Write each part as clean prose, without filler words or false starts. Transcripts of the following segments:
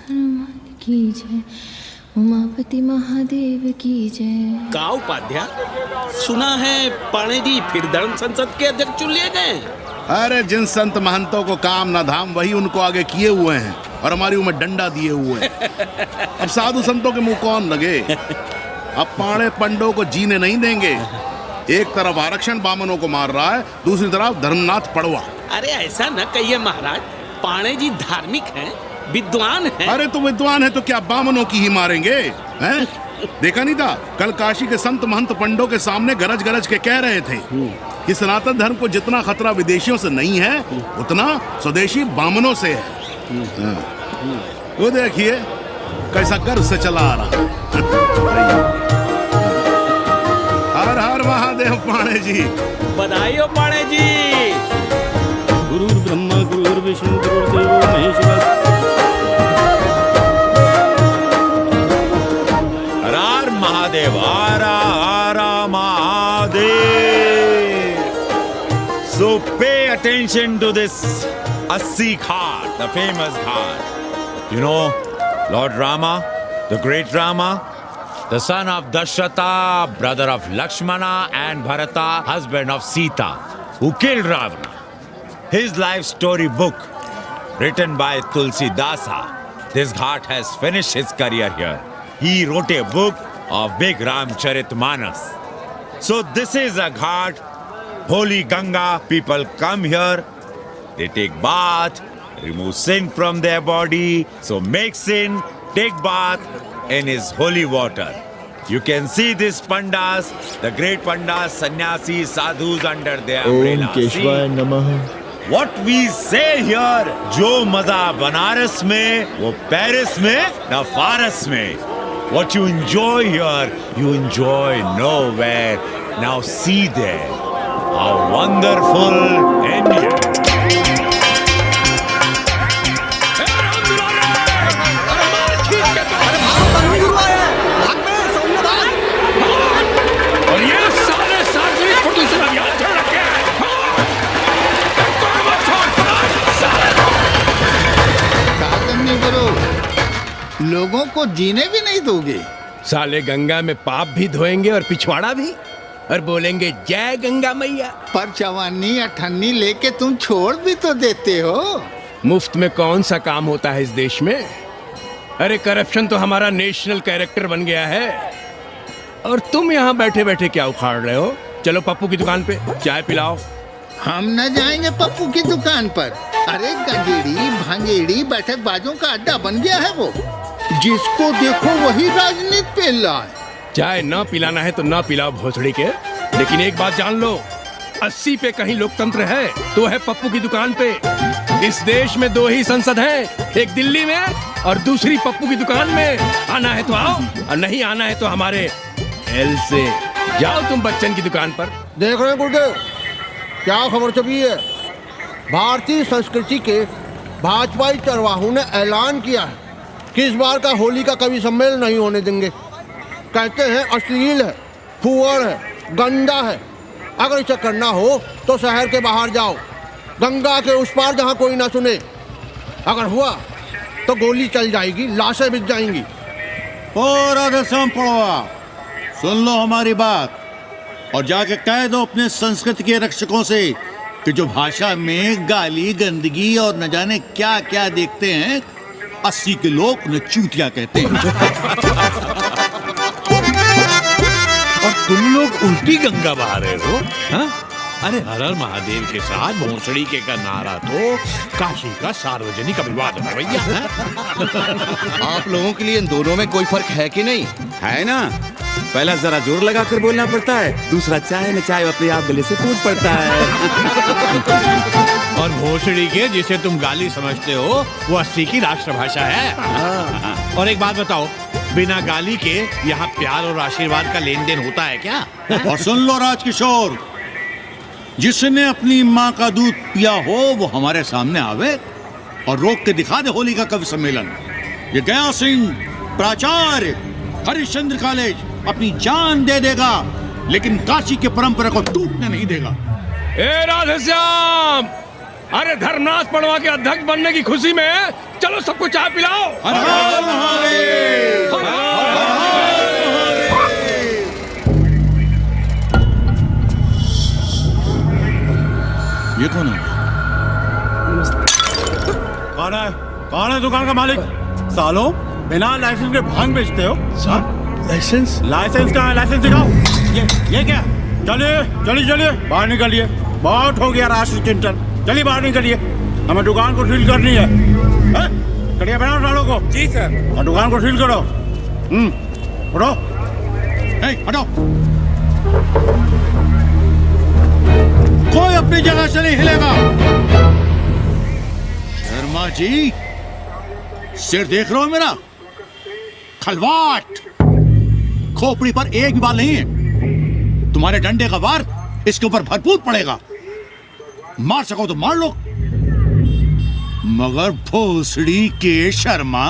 हनुमान की जय, उमापति महादेव की जय। का उपाध्याय, सुना है पाणे जी फिर धर्म संसद के अध्यक्ष चुन लिए गए। अरे जिन संत महंतों को काम ना धाम वही उनको आगे किए हुए हैं और हमारी उम्र डंडा दिए हुए हैं। अब साधु संतों के मुंह कौन लगे। अब पाणे पंडों को जीने नहीं देंगे। एक तरफ आरक्षण बामनों को मार रहा है, दूसरी तरफ धर्मनाथ पड़वा। अरे ऐसा न कहिए महाराज, पाणे जी धार्मिक हैं, विद्वान हैं। अरे तो विद्वान है तो क्या बामनों की ही मारेंगे हैं? देखा नहीं था कल काशी के संत महंत पंडों के सामने गरज गरज के कह रहे थे कि सनातन धर्म को जितना खतरा विदेशियों से नहीं है उतना स्वदेशी बामनों से है। वो देखिए कैसा गर्व से चला आ रहा है। हर हर महादेव पाणे जी। बधाई हो पाणे जी। गुरु ब्रह्मा गुरु विष्णु गुरुदेव महेश्वर। हर महादेव, आरा आरा Mahadev. So pay attention to this Assi Ghat, the famous ghat. You know, Lord Rama, the great Rama, the son of Dashrata, brother of Lakshmana and Bharata, husband of Sita, who killed Ravana. His life story book, written by Tulsi Dasa, this ghat has finished his career here. He wrote a book of Big Ramcharitmanas. So this is a ghat, holy Ganga. People come here, they take bath, remove sin from their body. So make sin, take bath in his holy water. You can see these pandas, the great pandas, sannyasis, sadhus under their umbrella. Om Keshwaya Namah. What we say here, जो मजा बनारस में, वो Paris में, ना फारस में. What you enjoy here, you enjoy nowhere. Now see there, how wonderful India. और ये सारे सार्वजनिक प्रदूषण अभियान चल रखे हैं। करो, लोगों को जीने भी नहीं दोगे। साले गंगा में पाप भी धोएंगे और पिछवाड़ा भी, और बोलेंगे जय गंगा मैया। पर चवानी अठन्नी लेके तुम छोड़ भी तो देते हो। मुफ्त में कौन सा काम होता है इस देश में। अरे करप्शन तो हमारा नेशनल कैरेक्टर बन गया है। और तुम यहाँ बैठे बैठे क्या उखाड़ रहे हो। चलो पप्पू की दुकान पे चाय पिलाओ। हम न जाएंगे पप्पू की दुकान पर। अरे गंजेड़ी भांजेड़ी बैठक बाजों का अड्डा बन गया है वो। जिसको देखो वही राजनीति पेल रहा है। चाय न पिलाना है तो न पिलाओ भोसड़ी के, लेकिन एक बात जान लो, 80 पे कहीं लोकतंत्र है तो है पप्पू की दुकान पे। इस देश में 2 ही संसद हैं, एक दिल्ली में और दूसरी पप्पू की दुकान में। आना है तो आओ और नहीं आना है तो हमारे एल से जाओ तुम बच्चन की दुकान पर। देख रहे हैं गुरुदेव, क्या खबर छपी है। भारतीय संस्कृति के भाजपाई चरवाहों ने ऐलान किया है कि इस बार का होली का कवि सम्मेलन नहीं होने देंगे। कहते हैं अश्लील है, फुअर है, गंदा है। अगर इसे करना हो तो शहर के बाहर जाओ, गंगा के उस पार जहाँ कोई ना सुने। अगर हुआ तो गोली चल जाएगी, लाशें बिक जाएंगी। ओ राधेश्याम पड़वा, सुन लो हमारी बात और जाके कह दो अपने संस्कृति के रक्षकों से कि जो भाषा में गाली गंदगी और न जाने क्या क्या देखते हैं, 80 के लोग उन्हें चूतिया कहते हैं। और तुम लोग उल्टी गंगा बहा रहे हो, हाँ? अरे हर हर महादेव के साथ भोंसड़ी के का नारा तो काशी का सार्वजनिक अभिवादन है भैया। आप लोगों के लिए इन दोनों में कोई फर्क है कि नहीं है ना। पहला जरा जोर लगा कर बोलना पड़ता है, दूसरा चाय न चाय अपने आप गले से कूद पड़ता है। और भोंसड़ी के जिसे तुम गाली समझते हो वो 80 की राष्ट्रभाषा है। और एक बात बताओ, बिना गाली के यहाँ प्यार और आशीर्वाद का लेन देन होता है क्या? और सुन लो राजकिशोर, जिसने अपनी माँ का दूध पिया हो वो हमारे सामने आवे और रोक के दिखा दे होली का कवि सम्मेलन। ये गया सिंह प्राचार्य हरिश्चंद्र कॉलेज अपनी जान दे देगा, लेकिन काशी के परंपरा को टूटने नहीं देगा। ए राधेश्याम, अरे धर्मनाथ पड़वा के अध्यक्ष बनने की खुशी में चलो सबको चाय पिलाओ। ये कौन है? कौन है दुकान का मालिक? सालों बिना लाइसेंस के भांग बेचते हो? लाइसेंस लाइसेंस कहाँ है? लाइसेंस दिखाओ। ये क्या? चलिए बाहर निकलिए। बहुत हो गया राष्ट्र चिंतन। चलिए बाहर निकलिए, हमें दुकान को सील करनी है। कड़िया बनाओ सालों को। जी सर। और दुकान को सील करो। उठो, हटो। कोई अपनी जगह से नहीं हिलेगा। शर्मा जी, सिर देख रहे हो मेरा? खलवाट, खोपड़ी पर एक भी बाल नहीं है। तुम्हारे डंडे का वार इसके ऊपर भरपूर पड़ेगा। मार सको तो मार लो, मगर भोसड़ी के शर्मा,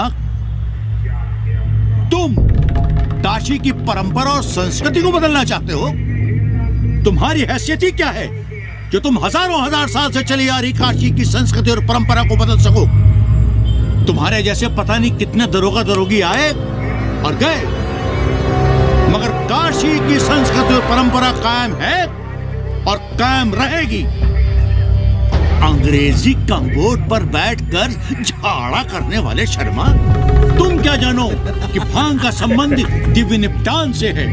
तुम काशी की परंपरा और संस्कृति को बदलना चाहते हो? तुम्हारी हैसियत ही क्या है जो तुम हजारों हजार साल से चली आ रही काशी की संस्कृति और परंपरा को बदल सको? तुम्हारे जैसे पता नहीं कितने दरोगा दरोगी आए और गए, मगर काशी की संस्कृति और परंपरा कायम है और कायम रहेगी। अंग्रेजी कम्बोर्ड पर बैठकर झाड़ा करने वाले शर्मा, तुम क्या जानो कि भांग का संबंध दिव्य निपटान से है।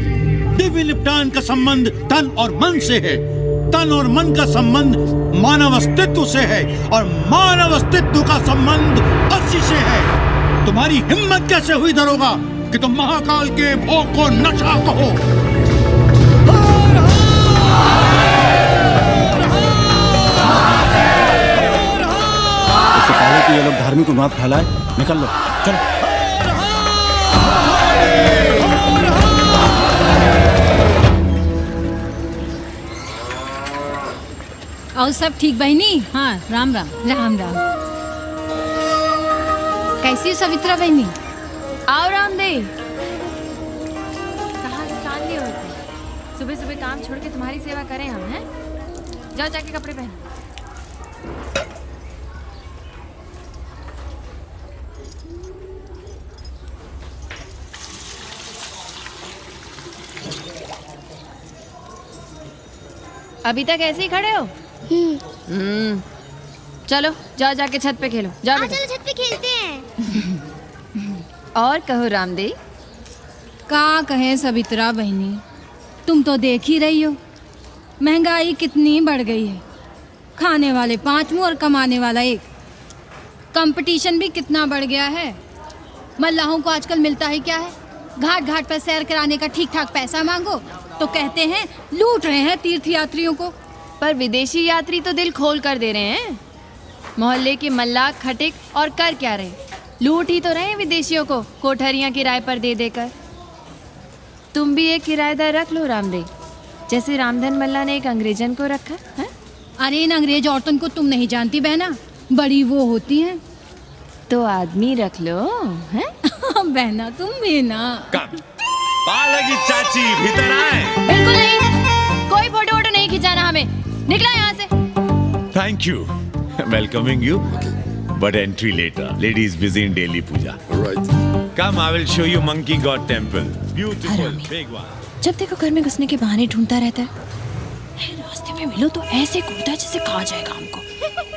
दिव्य निपटान का संबंध तन और मन से है। तन और मन का संबंध मानव अस्तित्व से है और मानव अस्तित्व का संबंध अस्सी से है। तुम्हारी हिम्मत कैसे हुई दरोगा कि तुम महाकाल के भोग को नशा कहो? इससे पहले कि ये लोग धार्मिक उन्माद फैलाए, निकल लो, चलो। और सब ठीक बहनी? हाँ, राम राम। राम राम। कैसी हो सवित्रा बहनी? आओ रामदेव। कहाँ से सान लिए होते? सुबह सुबह काम छोड़ के तुम्हारी सेवा करें हम, हैं? जाओ जाके कपड़े पहनो। अभी तक ऐसे ही खड़े हो? चलो जाओ जाके छत पे खेलो। जाओ बेटा। चलो छत पे खेलते हैं। और कहो रामदेव। का कहे सवित्रा बहनी, तुम तो देख ही रही हो महंगाई कितनी बढ़ गई है। खाने वाले 5 मुंह और कमाने वाला 1। कंपटीशन भी कितना बढ़ गया है। मल्लाहों को आजकल मिलता है क्या है? घाट घाट पर सैर कराने का ठीक ठाक पैसा मांगो तो कहते हैं लूट रहे हैं तीर्थ यात्रियों को। पर विदेशी यात्री तो दिल खोल कर दे रहे हैं। मोहल्ले के मल्लाह खटिक और कर क्या रहे? लूट ही तो रहे हैं विदेशियों को कोठरियां किराए पर दे देकर। तुम भी एक किराएदार रख लो रामदेव, जैसे रामधन मल्ला ने एक अंग्रेजन को रखा है। अरे इन अंग्रेज औरतों को तुम नहीं जानती बहना, बड़ी वो होती हैं। तो आदमी रख लो, हैं? बहना तुम भी ना। पालकी चाची भीतर आए। बिल्कुल नहीं, कोई फोटो वोटो नहीं खिंचाना हमें। निकला यहाँ से। Thank you, welcoming you, but entry later. Ladies busy in daily puja. Right. Come, I will show you Monkey God Temple. Beautiful, big one. जब देखो घर में घुसने के बहाने ढूंढता रहता है। रास्ते में मिलो तो ऐसे कूदता है जैसे खा जाएगा हमको।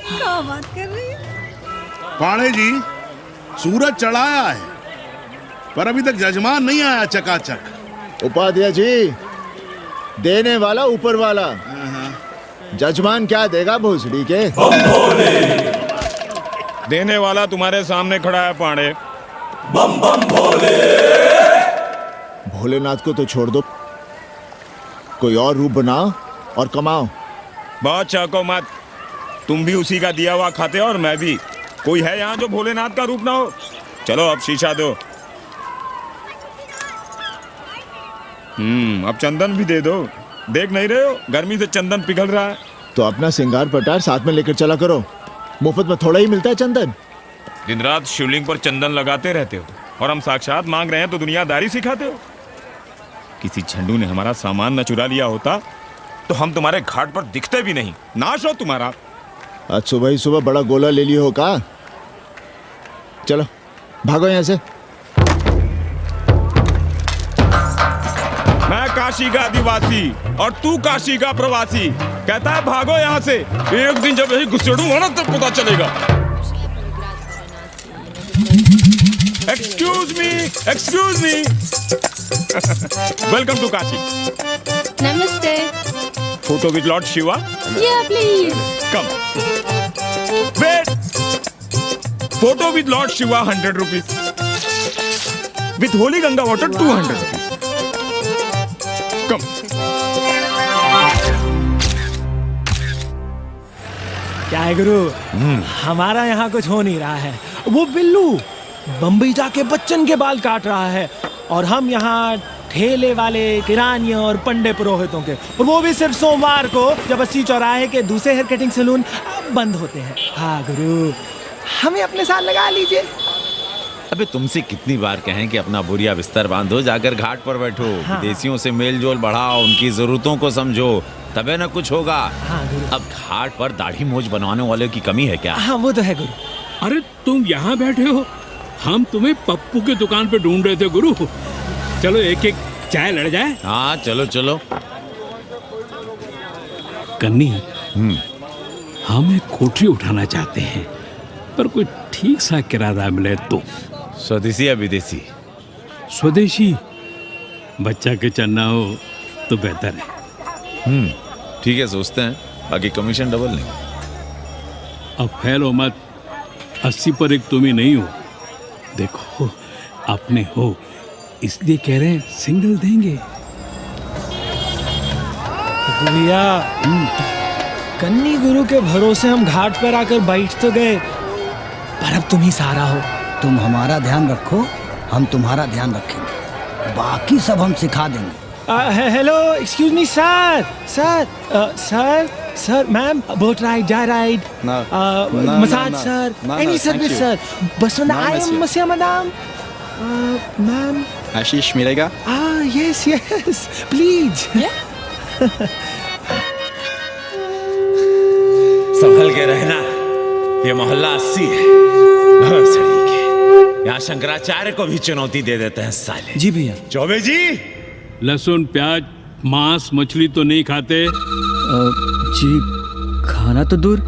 क्या बात कर रही है? पाणे जी, सूरज चढ़ाया है पर अभी तक जजमान नहीं आया चकाचक। उपाध्याय जी, देने वाला ऊपर वाला, जजमान क्या देगा भोसड़ी के? देने वाला तुम्हारे सामने खड़ा है पांडे। बम बम भोले। भोलेनाथ को तो छोड़ दो, कोई और रूप बनाओ और कमाओ। बहुत चाको मत, तुम भी उसी का दिया हुआ खाते हो और मैं भी। कोई है यहाँ जो भोलेनाथ का रूप ना हो? चलो अब शीशा दो। अब चंदन भी दे दो। देख नहीं रहे हो गर्मी से चंदन पिघल रहा है। तो अपना सिंगार पटार साथ में लेकर चला करो, मुफ्त में थोड़ा ही मिलता है चंदन। दिन रात शिवलिंग पर चंदन लगाते रहते हो और हम साक्षात मांग रहे हैं तो दुनियादारी सिखाते हो। किसी झंडू ने हमारा सामान न चुरा लिया होता तो हम तुम्हारे घाट पर दिखते भी नहीं। नाश हो तुम्हारा। आज सुबह ही सुबह बड़ा गोला ले लिए हो का? चलो भागो यहाँ से। मैं काशी का आदिवासी और तू काशी का प्रवासी, कहता है भागो यहाँ से। एक दिन जब यही घुसेड़ूंगा ना तब पता चलेगा। Excuse me welcome to Kashi. नमस्ते। Photo with lord Shiva. Yeah please. Come wait. Photo with lord Shiva 100 rupees, with holy Ganga water 200 rupees. Come. क्या है गुरु, हमारा यहाँ कुछ हो नहीं रहा है। वो बिल्लू बम्बई जाके बच्चन के बाल काट रहा है और हम यहाँ ठेले वाले, किरानियों और पंडे पुरोहितों के, और वो भी सिर्फ सोमवार को, जब 80 चौराहे के दूसरे हेयर कटिंग सैलून बंद होते हैं। हाँ गुरु, हमें अपने साथ लगा लीजिए। अबे तुमसे कितनी बार कहें कि अपना बोरिया बिस्तर बांधो, जाकर घाट पर बैठो। हाँ। विदेशियों से मेल जोल बढ़ाओ, उनकी जरूरतों को समझो, तबे न कुछ होगा। हाँ गुरु। अब घाट पर दाढ़ी मूंछ बनवाने वाले की कमी है क्या? हाँ वो तो है गुरु। अरे तुम यहाँ बैठे हो, हम तुम्हें पप्पू की दुकान पे ढूंढ रहे थे गुरु। चलो एक एक चाय लड़ जाए। हाँ चलो चलो। कन्नी, हम एक कोठरी उठाना चाहते हैं, पर कोई ठीक सा किराया मिले तो। स्वदेशी या विदेशी? स्वदेशी। बच्चा के चन्ना हो तो बेहतर है। ठीक है, सोचते हैं, बाकी कमीशन डबल नहीं। अब फैलो मत, 80 पर एक तुम ही नहीं हो। देखो अपने हो, इसलिए कह रहे हैं सिंगल देंगे। भैया, कन्नी गुरु के भरोसे हम घाट पर आकर बैठ तो गए, पर अब तुम ही सहारा हो। तुम हमारा ध्यान रखो, हम तुम्हारा ध्यान रखेंगे, बाकी सब हम सिखा देंगे। Hello, excuse me sir. Sir ma'am, boat ride, जा ride, massage sir, any service sir. बस आई एम मसिया मैडम। मैम आशीष मिलेगा? Yes please. संभल के रहना, ये मोहल्ला 80 है, भवसड़ी के। यहाँ शंकराचार्य को भी चुनौती दे देते हैं साले। जी भैया। चौबे जी, लहसुन, प्याज, मांस, मछली तो नहीं खाते? जी खाना तो दूर,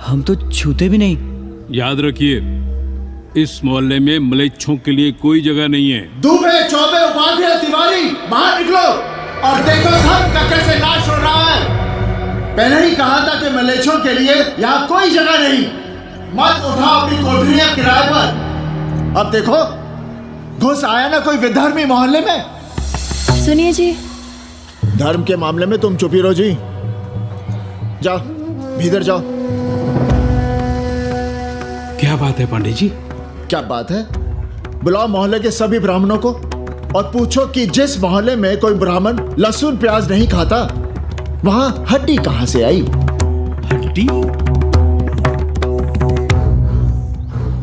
हम तो छूते भी नहीं। याद रखिए, इस मोहल्ले में मलेच्छों के लिए कोई जगह नहीं है। दुबे, चौबे, उपाध्याय, तिवारी, बाहर निकलो और देखो धर्म का कैसे नाश हो रहा है। पहले ही कहा था कि मलेच्छों के लिए यहाँ कोई जगह नहीं। मत उठाओ अपनी कोठरियां किराए पर। अब देखो, घुस आया ना कोई विधर्मी मोहल्ले में। सुनिए जी, धर्म के मामले में तुम चुप ही रहो जी। जाओ भीतर जाओ। क्या बात है पंडित जी? क्या बात है? बुलाओ मोहल्ले के सभी ब्राह्मणों को और पूछो कि जिस मोहल्ले में कोई ब्राह्मण लहसुन प्याज नहीं खाता, वहां हड्डी कहां से आई? हड्डी?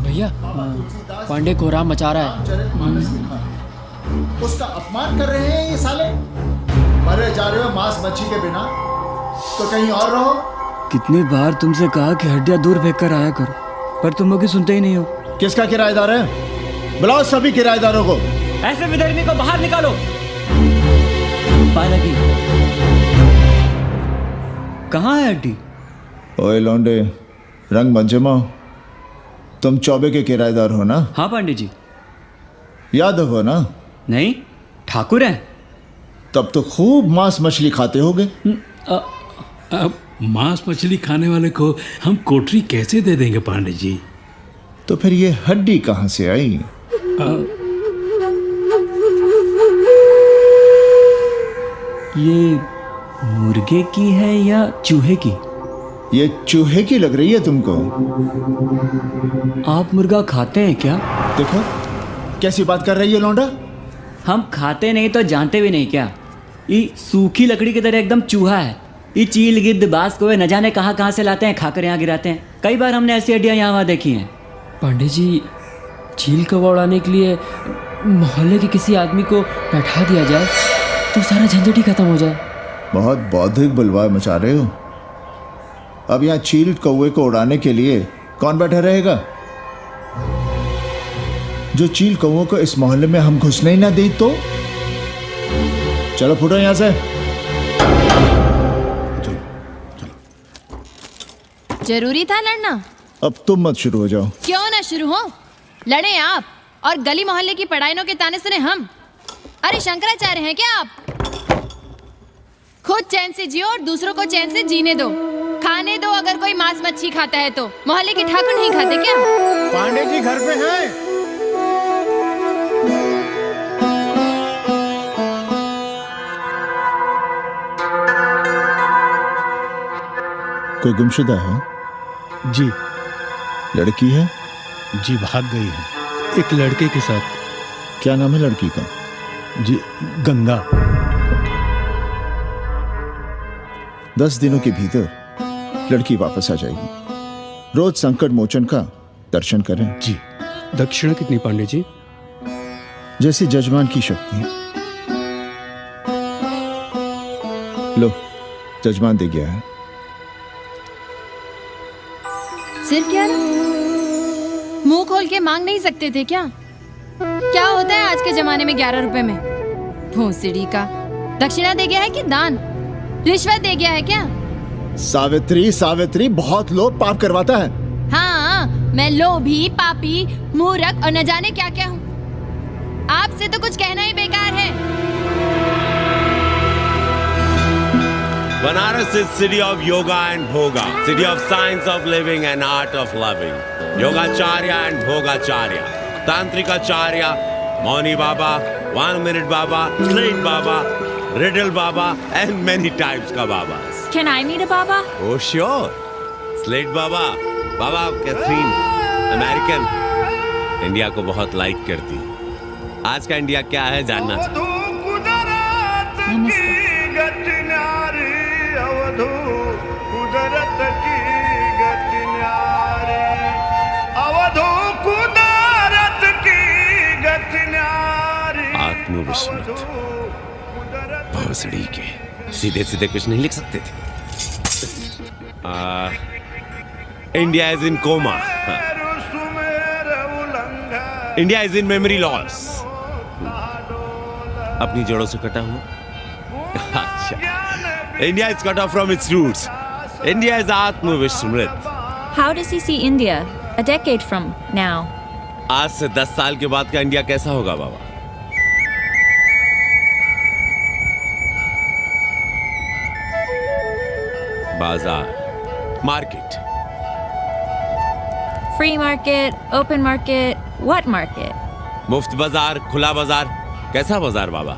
भैया, पांडे कोहराम मचा रहा है। उसका अपमान कर रहे हैं ये साले। मरे जा रहे हो मांस मच्छी के बिना, तो कहीं और रहो। कितनी बार तुमसे कहा कि हड्डियां दूर फेंक कर आया करो, पर तुम लोग सुनते ही नहीं हो। किसका किराएदार है? बुलाओ सभी किराएदारों को। ऐसे विधर्मी को बाहर निकालो। पालकी, कहाँ है हड्डी? ओए लौंडे, रंग मत जमाओ। तुम चौबे के किराएदार हो ना? हाँ पांडे जी। यादव हो ना? नहीं, ठाकुर हैं। तब तो खूब मांस मछली खाते होगे। अब मांस मछली खाने वाले को हम कोठरी कैसे दे देंगे पांडे जी? तो फिर ये हड्डी कहां से आई? ये मुर्गे की है या चूहे की? ये चूहे की लग रही है तुमको। आप मुर्गा खाते हैं क्या? देखो कैसी बात कर रही है लौंडा। हम खाते नहीं तो जानते भी नहीं क्या? ये सूखी लकड़ी की तरह एकदम चूहा है। ये चील, गिद्ध, बाज को न जाने कहाँ कहाँ से लाते हैं, खाकर यहाँ गिराते हैं। कई बार हमने ऐसी हड्डियाँ यहाँ वहाँ देखी हैं। पांडे जी, चील को उड़ाने के लिए मोहल्ले के किसी आदमी को बैठा दिया जाए तो सारा झंझट ही खत्म हो जाए। बहुत बौद्धिक बलवा मचा रहे हो। अब यहाँ चील कौवे को उड़ाने के लिए कौन बैठा रहेगा? जो चील कौवों को इस मोहल्ले में हम घुसने ही ना दे तो चलो फुटो यहाँ से। जरूरी था लड़ना? अब तुम मत शुरू हो जाओ। क्यों ना शुरू हो? लड़े आप और गली मोहल्ले की पढ़ाइयों के ताने सुने हम। अरे शंकराचार्य हैं क्या आप? खुद चैन से जियो और दूसरों को चैन से जीने दो। खाने दो अगर कोई मांस मच्छी खाता है तो। मोहल्ले के ठाकुर नहीं खाते क्या? पांडे जी घर पे हैं? कोई गुमशुदा है? जी। लड़की है? जी भाग गई है एक लड़के के साथ। क्या नाम है लड़की का? जी गंगा। 10 दिनों के भीतर लड़की वापस आ जाएगी। रोज संकट मोचन का दर्शन करें। जी। दक्षिणा कितनी पांडे जी? जैसी जजमान की शक्ति। लो जजमान दे गया है। सिर क्या? मुंह खोल के मांग नहीं सकते थे क्या? क्या होता है आज के जमाने में 11 रुपए में? भोसड़ी का दक्षिणा दे गया है कि दान? रिश्वत दे गया है क्या? सावित्री सावित्री बहुत लोग पाप करवाता है। हाँ मैं लोभी पापी मूर्ख और न जाने क्या क्या हूँ। आपसे तो कुछ कहना ही बेकार है। Banaras is city of yoga and bhoga, city of science of living and art of loving. Yogacharya and Bhogacharya, Tantrikacharya, Mauni Baba, 1 Minute Baba, Slate Baba, Riddle Baba, and many types ka Babas. Can I meet a Baba? Oh sure, Slate Baba, Baba Catherine, American, India को बहुत like करती। आज का India क्या है जानना चाहती। आत्मविस्मृत भोसड़ी के सीधे सीधे कुछ नहीं लिख सकते थे। India is in coma. India is in memory loss. अपनी जड़ों से कटा हुआ। अच्छा, India is cut off from its roots. India is आत्मविस्मृत। How does he see India a decade from now? आज से 10 साल के बाद का इंडिया कैसा होगा बाबा? बाजार, market. Free market, open market, what market? मुफ्त बाजार, खुला बाजार, कैसा बाजार बाबा?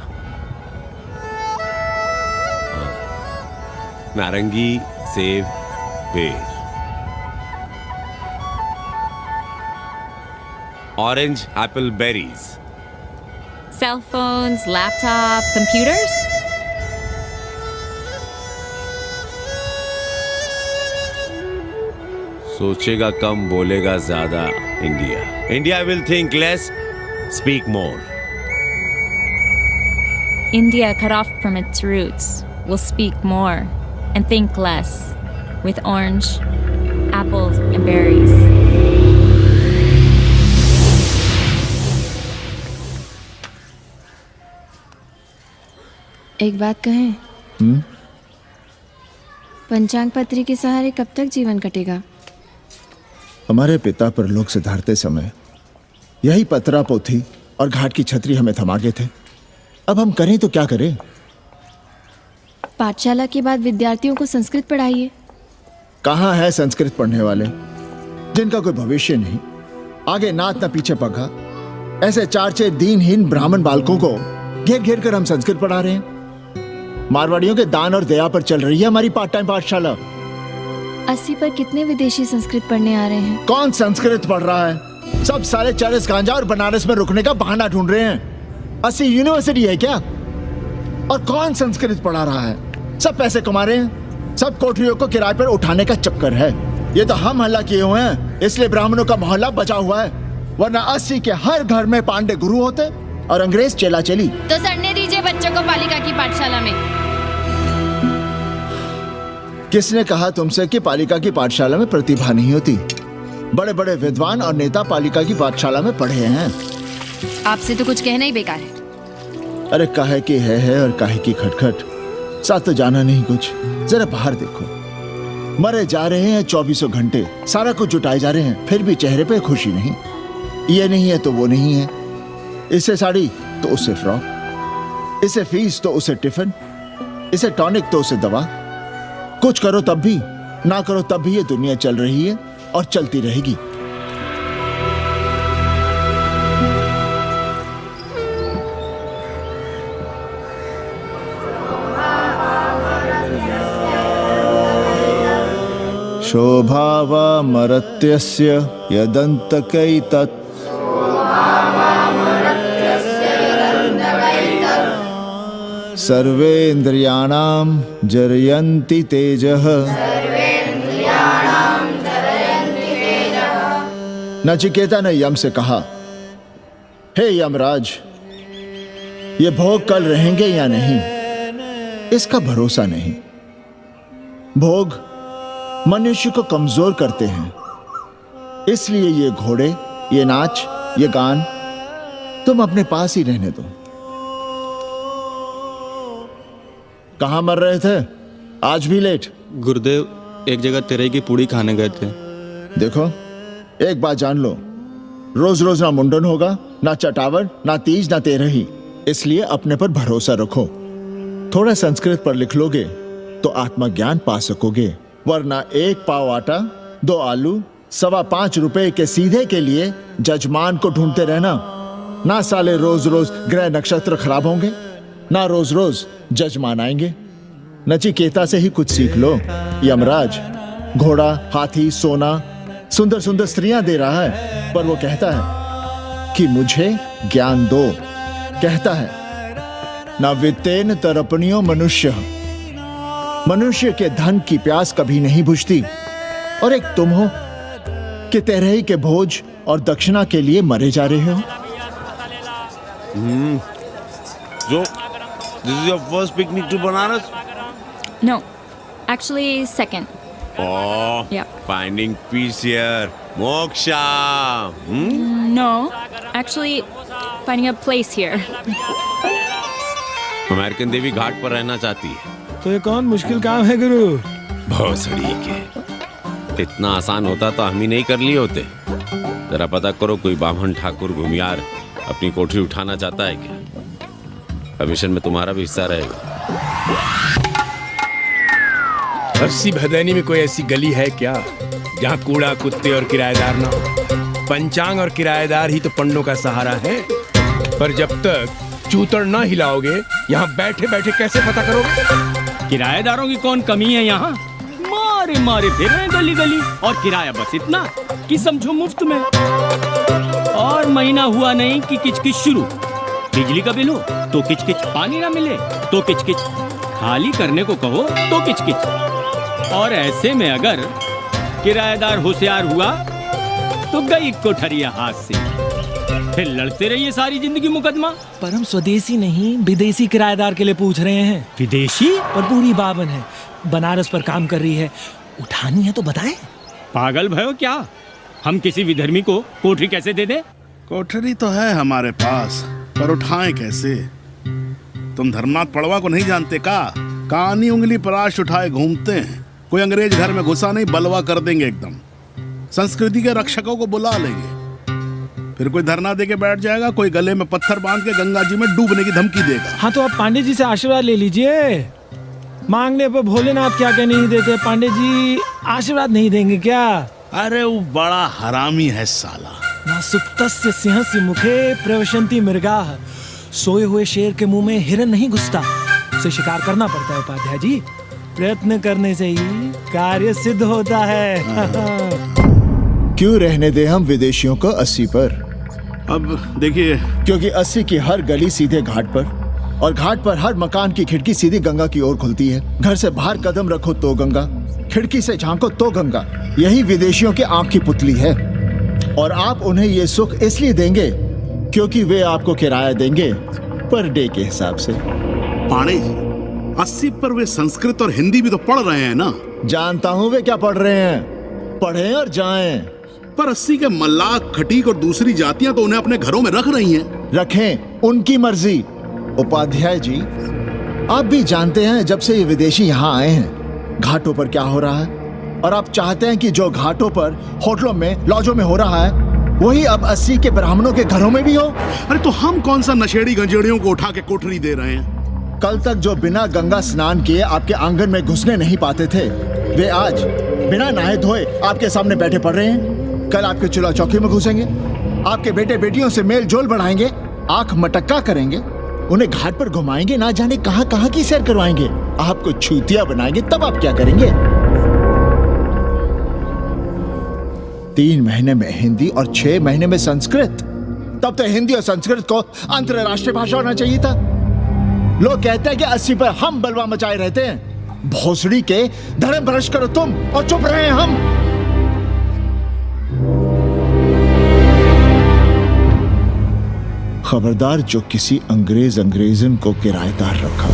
नारंगी, सेब, बेर। Orange, apple, berries. Cell phones, laptop, computers? सोचेगा कम, बोलेगा ज्यादा India. India will think less, speak more. India, cut off from its roots, will speak more and think less, with orange, apples, and berries. एक बात कहें? पंचांग पत्री के सहारे कब तक जीवन कटेगा? हमारे पिता पर लोग सिधारते समय यही पतरा पोथी और घाट की छतरी हमें थमा गए थे। अब हम करें तो क्या करें? पाठशाला के बाद विद्यार्थियों को संस्कृत पढ़ाइए। कहाँ है संस्कृत पढ़ने वाले जिनका कोई भविष्य नहीं, आगे नात ना पीछे पगा। ऐसे 4 दीनहीन ब्राह्मण बालकों को घेर घेर कर हम संस्कृत पढ़ा रहे हैं। मारवाड़ियों के दान और दया पर चल रही है हमारी पार्ट टाइम पाठशाला। 80 पर कितने विदेशी संस्कृत पढ़ने आ रहे हैं? कौन संस्कृत पढ़ रहा है? सब सारे चरस गांजा और बनारस में रुकने का बहाना ढूंढ रहे हैं। 80 यूनिवर्सिटी है क्या? और कौन संस्कृत पढ़ा रहा है? सब पैसे कमा रहे हैं। सब कोठरियों को किराए पर उठाने का चक्कर है। ये तो हम हल्ला किए हुए हैं, इसलिए ब्राह्मणों का मोहल्ला बचा हुआ है। वरना 80 के हर घर में पांडे गुरु होते और अंग्रेज चेला चली। तो सड़ने दीजिए बच्चों को पालिका की पाठशाला में। किसने कहा तुमसे कि पालिका की पाठशाला में प्रतिभा नहीं होती? बड़े बड़े विद्वान और नेता पालिका की पाठशाला में पढ़े हैं। आपसे तो कुछ कहना ही बेकार है। अरे काहे की है और काहे की खटखट, साथ तो जाना नहीं कुछ। जरा बाहर देखो, मरे जा रहे हैं 24 घंटे, सारा कुछ जुटाए जा रहे हैं, फिर भी चेहरे पे खुशी नहीं। ये नहीं है तो वो नहीं है, इसे साड़ी तो उससे फ्रॉक, इसे फीस तो उसे टिफिन, इसे टॉनिक तो उसे दवा। कुछ करो तब भी, ना करो तब भी ये दुनिया चल रही है और चलती रहेगी। शोभावा मरत्यस्य यदन्तकैतत् सर्वेन्द्रियाणां जरयन्ति तेजः। नचिकेता ने यम से कहा, हे यमराज, ये भोग कल रहेंगे या नहीं, इसका भरोसा नहीं। भोग मनुष्य को कमजोर करते हैं, इसलिए ये घोड़े, ये नाच, ये गान तुम अपने पास ही रहने दो। कहां मर रहे थे? आज भी लेट? गुरुदेव, एक जगह तेरे की पूड़ी खाने गए थे। देखो, एक बात जान लो, रोज रोज ना मुंडन होगा, ना चटावट, ना तीज, ना तेरही। इसलिए अपने पर भरोसा रखो। थोड़ा संस्कृत पर लिख लोगे तो आत्मज्ञान पा सकोगे, वरना 1 पाव आटा, 2 आलू, 5.25 रुपए के सीधे के लिए जजमान को ढूंढते रहना। ना साले रोज रोज ग्रह नक्षत्र खराब होंगे, ना रोज रोज जजमान आएंगे। नचिकेता से ही कुछ सीख लो। यमराज घोड़ा, हाथी, सोना, सुंदर सुंदर स्त्रियां दे रहा है, पर वो कहता है कि मुझे ज्ञान दो। कहता है, ना वित्तेन तरपणियो मनुष्य, मनुष्य के धन की प्यास कभी नहीं बुझती। और एक तुम हो कि तेरही के भोज और दक्षिणा के लिए मरे जा रहे हो। So, this is your first picnic to Banaras? No, actually, second. Oh, Yeah. finding peace here. Moksha. No, actually, finding a place here. American देवी घाट पर रहना चाहती है। तो ये कौन मुश्किल काम है गुरु? भोसड़ी के, इतना आसान होता तो हम ही नहीं कर लिए होते। जरा पता करो, कोई बामन ठाकुर घुमियार अपनी कोठरी उठाना चाहता है क्या? कमीशन में तुम्हारा भी हिस्सा रहेगा। 80 भदैनी में कोई ऐसी गली है क्या जहाँ कूड़ा, कुत्ते और किराएदार ना हो? पंचांग और किराएदार ही तो पंडों का सहारा है। पर जब तक चूतड़ ना हिलाओगे, यहाँ बैठे बैठे कैसे पता करोगे? किराएदारों की कौन कमी है यहाँ? मारे मारे फिर रहे गली गली, और किराया बस इतना कि समझो मुफ्त में। और महीना हुआ नहीं कि किचकिच शुरू। बिजली का बिल हो तो किचकिच, पानी ना मिले तो किचकिच, खाली करने को कहो तो किचकिच। और ऐसे में अगर किराएदार होशियार हुआ तो गई कोठरिया हाथ से, फिर लड़ते रहिए सारी जिंदगी मुकदमा। पर हम स्वदेशी नहीं, विदेशी किराएदार के लिए पूछ रहे हैं। विदेशी? और पूरी बावन है, बनारस पर काम कर रही है, उठानी है तो बताएं। पागल भयो क्या? हम किसी विधर्मी को कोठरी कैसे दे दे? कोठरी तो है हमारे पास, पर उठाएं कैसे? तुम धर्मनाथ पड़वा को नहीं जानते का? कानी उंगली पराश उठाए घूमते हैं। कोई अंग्रेज घर में घुसा नहीं, बलवा कर देंगे एकदम। संस्कृति के रक्षकों को बुला लेंगे, फिर कोई धरना दे के बैठ जाएगा, कोई गले में पत्थर बांध के गंगा जी में डूबने की धमकी देगा। हाँ तो आप पांडे जी से आशीर्वाद ले लीजिए। मांगने पर भोलेनाथ क्या क्या नहीं देते, पांडे जी आशीर्वाद नहीं देंगे क्या? अरे वो बड़ा हरामी है साला। ना सुप्तस्य सिंहस्य मुखे प्रवशन्ति मृगाः, सोए हुए शेर के मुंह में हिरन नहीं घुसता, उसे शिकार करना पड़ता है उपाध्याय जी। प्रयत्न करने से ही कार्य सिद्ध होता है। क्यों रहने दे हम विदेशियों को 80 पर? अब देखिए, क्योंकि 80 की हर गली सीधे घाट पर, और घाट पर हर मकान की खिड़की सीधी गंगा की ओर खुलती है। घर से बाहर कदम रखो तो गंगा, खिड़की से झांको तो गंगा। यही विदेशियों की आंख की पुतली है। और आप उन्हें ये सुख इसलिए देंगे क्योंकि वे आपको किराया देंगे पर डे के हिसाब से। पाणी जी, 80 पर वे संस्कृत और हिंदी भी तो पढ़ रहे हैं ना। जानता हूँ वे क्या पढ़ रहे हैं, पढ़ें और जाएं। पर 80 के मल्लाह, खटीक और दूसरी जातियां तो उन्हें अपने घरों में रख रही हैं। रखें, उनकी मर्जी। उपाध्याय जी, आप भी जानते हैं जब से ये विदेशी यहाँ आए हैं घाटों पर क्या हो रहा है, और आप चाहते हैं कि जो घाटों पर, होटलों में, लॉजों में हो रहा है वही अब 80 के ब्राह्मणों के घरों में भी हो। अरे तो हम कौन सा नशेड़ी गंजेड़ियों को उठा के कोठरी दे रहे हैं? कल तक जो बिना गंगा स्नान किए आपके आंगन में घुसने नहीं पाते थे, वे आज बिना नहाए धोए आपके सामने बैठे पड़ रहे हैं। कल आपके चूल्हा चौकी में घुसेंगे, आपके बेटे बेटियों से मेल जोल बढ़ाएंगे, आंख मटक्का करेंगे, उन्हें घाट पर घुमाएंगे, ना जाने कहां कहां की सैर करवाएंगे, आपको छूतिया बनाएंगे। तब आप क्या करेंगे? 3 महीने में हिंदी और 6 महीने में संस्कृत। तब तो हिंदी और संस्कृत को अंतरराष्ट्रीय भाषा होना चाहिए था। लोग कहते हैं कि 80 पर हम बलवा मचाए रहते हैं। भोसड़ी के धर्म भ्रष्ट करो तुम और चुप रहे हम। खबरदार जो किसी अंग्रेजन को किराएदार रखा।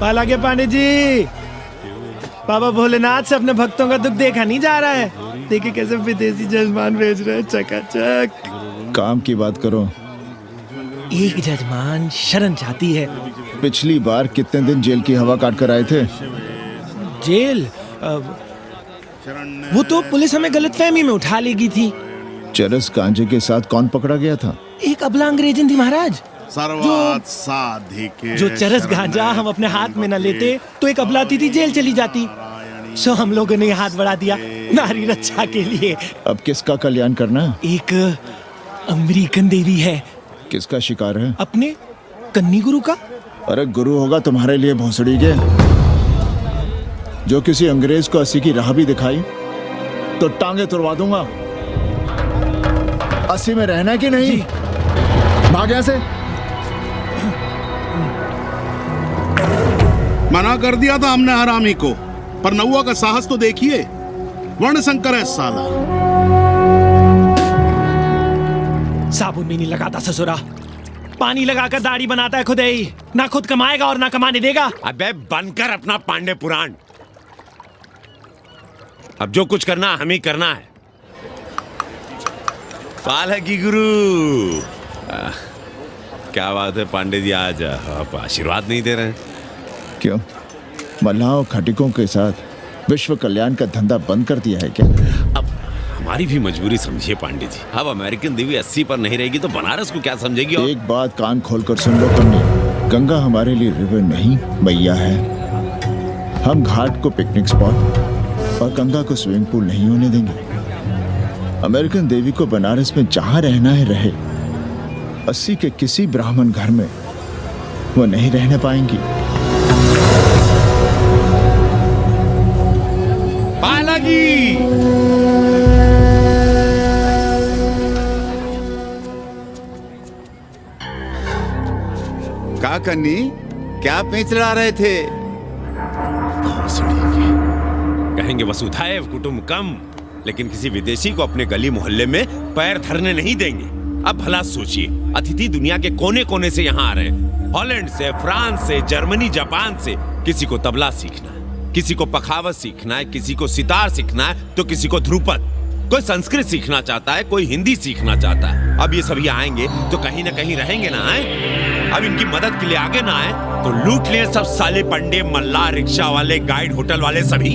पाला के पांडे जी, बाबा भोलेनाथ से अपने भक्तों का दुख देखा नहीं जा रहा है। देखिए कैसे विदेशी जजमान भेज रहे हैं, चकाचक। काम की बात करो। एक जजमान शरण चाहती है। पिछली बार कितने दिन जेल की हवा काट कर आए थे? जेल? वो तो पुलिस हमें गलतफहमी में उठा लेगी थी। चरस गांजे के साथ कौन पकड़ा गया था? एक अबला अंग्रेजन थी महाराज। जो चरस गांजा हम अपने हाथ में न लेते तो एक अबलाती थी जेल चली जाती। सो हम लोगों ने हाथ बढ़ा दिया नारी रक्षा के लिए। अब किसका कल्याण करना? एक अमेरिकन देवी है। किसका शिकार है? अपने कन्नी गुरु का। अरे गुरु होगा तुम्हारे लिए भोसड़ी के। जो किसी अंग्रेज को 80 की राह भी दिखाई तो टांगे तुड़वा दूंगा। 80 में रहना कि नहीं? भाग यहां से। मना कर दिया था हमने हरामी को, पर नौवा का साहस तो देखिए। वर्ण संकर है साला। साबुन भी नहीं लगाता ससुरा, पानी लगाकर दाढ़ी बनाता है खुद ही। ना खुद कमाएगा और ना कमाने देगा। अबे बनकर अपना पांडे पुराण। अब जो कुछ करना हम ही करना है। पाला की गुरु। क्या बात है पांडे जी, आज आप आशीर्वाद नहीं दे रहे हैं? क्यों? मल्लाहों खटिकों के साथ विश्व कल्याण का धंधा बंद कर दिया है क्या? अब हमारी भी मजबूरी समझिए पांडे जी। अब अमेरिकन देवी 80 पर नहीं रहेगी तो बनारस को क्या समझेगी? एक बात कान खोलकर सुन लो कन्नी, गंगा हमारे लिए रिवर नहीं मैया है। हम घाट को पिकनिक स्पॉट और गंगा को स्विमिंग पूल नहीं होने देंगे। अमेरिकन देवी को बनारस में जहां रहना है रहे। 80 के किसी ब्राह्मण घर में वो नहीं रहने पाएंगी। पालागी। का कन्नी, क्या पेंच लड़ा रहे थे? कहेंगे वसुधैव कुटुंबकम, लेकिन किसी विदेशी को अपने गली मोहल्ले में पैर धरने नहीं देंगे। अब भला सोचिए, अतिथि दुनिया के कोने कोने से यहाँ आ रहे हैं। हॉलैंड से, फ्रांस से, जर्मनी, जापान से। किसी को तबला सीखना है, किसी को पखावत सीखना है, किसी को सितार सीखना है, तो किसी को ध्रुपद। कोई संस्कृत सीखना चाहता है, कोई हिंदी सीखना चाहता है। अब ये सभी आएंगे तो कहीं ना कहीं रहेंगे ना। आए अब इनकी मदद के लिए आगे ना आए तो लूट लिए सब साले पंडे, मल्ला, रिक्शा वाले, गाइड, होटल वाले सभी।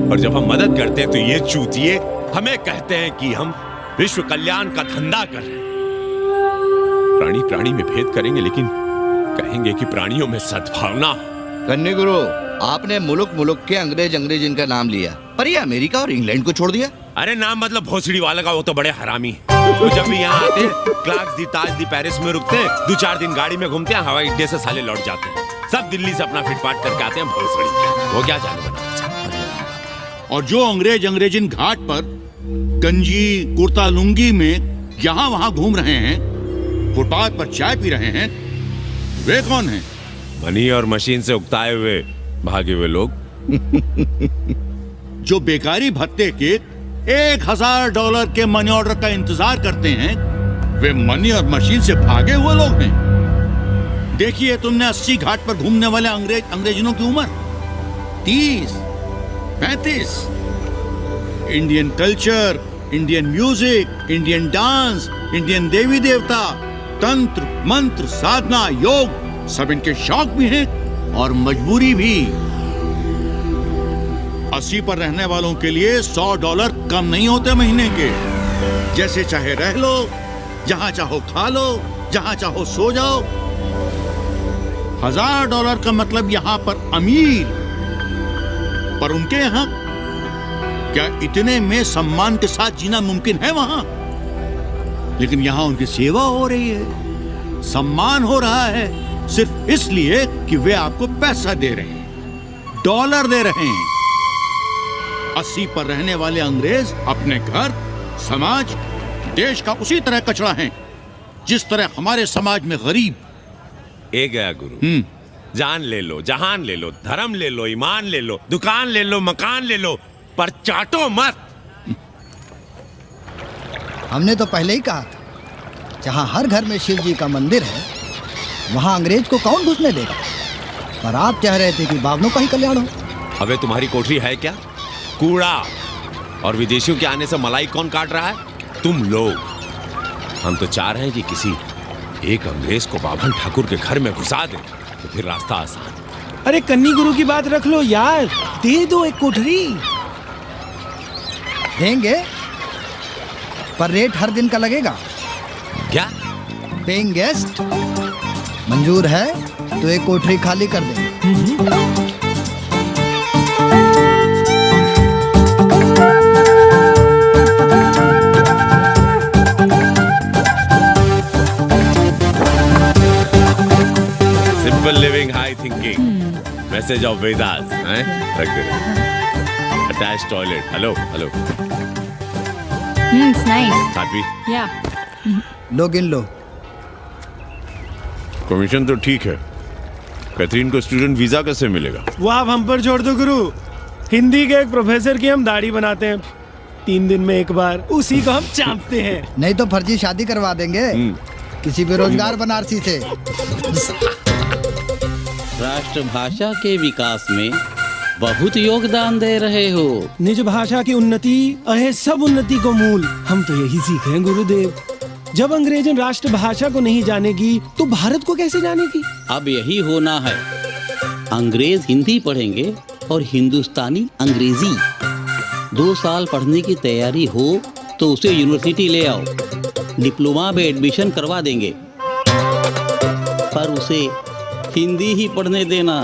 और जब हम मदद करते हैं तो ये चूतिए हमें कहते हैं कि हम विश्व कल्याण का धंधा कर रहे हैं। प्राणी प्राणी में भेद करेंगे, लेकिन कहेंगे कि प्राणियों में सद्भावना। कन्नी गुरु, आपने मुल्क मुल्क के अंग्रेज इनका नाम लिया, पर ये अमेरिका और इंग्लैंड को छोड़ दिया। अरे नाम मतलब भोसड़ी वाला का, वो तो बड़े हरामी है। वो जब भी यहाँ आते हैं, क्लार्क्स दी, ताज दी, पेरिस में रुकते हैं, 2-4 दिन गाड़ी में घूमते हैं, हवाई अड्डे से साले लौट जाते हैं। सब दिल्ली से अपना फिटपाट करके आते हैं भोसड़ी। वो क्या जाने बना। और जो अंग्रेजिन घाट पर गंजी, कुर्ता, लुंगी में यहाँ वहाँ घूम रहे हैं, फुटपाथ पर चाय पी रहे हैं, वे कौन हैं? मनी और मशीन से उकताए हुए भागे हुए लोग। जो बेकारी भत्ते के $1000 के मनी ऑर्डर का इंतजार करते हैं, वे मनी और मशीन से भागे हुए लोग हैं। देखिए तुमने 80 घाट पर घूमने वाले अंग्रेजों की उम्र 30, 35। Indian culture, Indian music, Indian dance, Indian देवी देवता, तंत्र मंत्र, साधना, योग, सब इनके शौक भी हैं और मजबूरी भी। 80 पर रहने वालों के लिए $100 कम नहीं होते महीने के। जैसे चाहे रह लो, जहां चाहो खा लो, जहां चाहो सो जाओ। $1000 का मतलब यहां पर अमीर, पर उनके यहां क्या इतने में सम्मान के साथ जीना मुमकिन है वहां? लेकिन यहां उनकी सेवा हो रही है, सम्मान हो रहा है, सिर्फ इसलिए कि वे आपको पैसा दे रहे हैं, डॉलर दे रहे हैं। 80 पर रहने वाले अंग्रेज अपने घर, समाज, देश का उसी तरह कचरा हैं जिस तरह हमारे समाज में गरीब। ए गया गुरु, जान ले लो, जहान ले लो, धर्म ले लो, ईमान ले लो, दुकान ले लो, मकान ले लो, पर चाटो मत। हमने तो पहले ही कहा था, जहां हर घर में शिव जी का मंदिर है वहां अंग्रेज को कौन घुसने देगा। पर आप कह रहे थे कि बावनों का ही कल्याण हो। अबे तुम्हारी कोठरी है क्या? कूड़ा। और विदेशियों के आने से मलाई कौन काट रहा है? तुम लोग। हम तो चाह रहे हैं कि किसी एक अंग्रेज को बाभन ठाकुर के घर में घुसा दे तो फिर रास्ता आसान। अरे कन्नी गुरु की बात रख लो यार, दे दो एक कोठरी। देंगे, पर रेट हर दिन का लगेगा। क्या? पेइंग गेस्ट मंजूर है तो एक कोठरी खाली कर दे। Simple living, high thinking, message of Vedas हैं? रख दे। Attach toilet. Hello hello. It's nice. साथी, Yeah. लो गिन लो। कमीशन तो ठीक है, कैथरीन को स्टूडेंट वीजा कैसे मिलेगा? वो आप हम पर छोड़ दो गुरु। हिंदी के एक प्रोफेसर की हम दाढ़ी बनाते हैं 3 दिन में एक बार, उसी को हम चापते हैं। नहीं तो फर्जी शादी करवा देंगे किसी बेरोजगार बनारसी से। राष्ट्रभाषा के विकास में बहुत योगदान दे रहे हो। निज भाषा की उन्नति अहे सब उन्नति को मूल। हम तो यही सीखे हैं गुरुदेव। जब अंग्रेजन राष्ट्रभाषा को नहीं जानेगी तो भारत को कैसे जानेगी? अब यही होना है। अंग्रेज हिंदी पढ़ेंगे और हिंदुस्तानी अंग्रेजी। 2 साल पढ़ने की तैयारी हो तो उसे यूनिवर्सिटी ले आओ, डिप्लोमा में एडमिशन करवा देंगे। पर उसे हिंदी ही पढ़ने देना,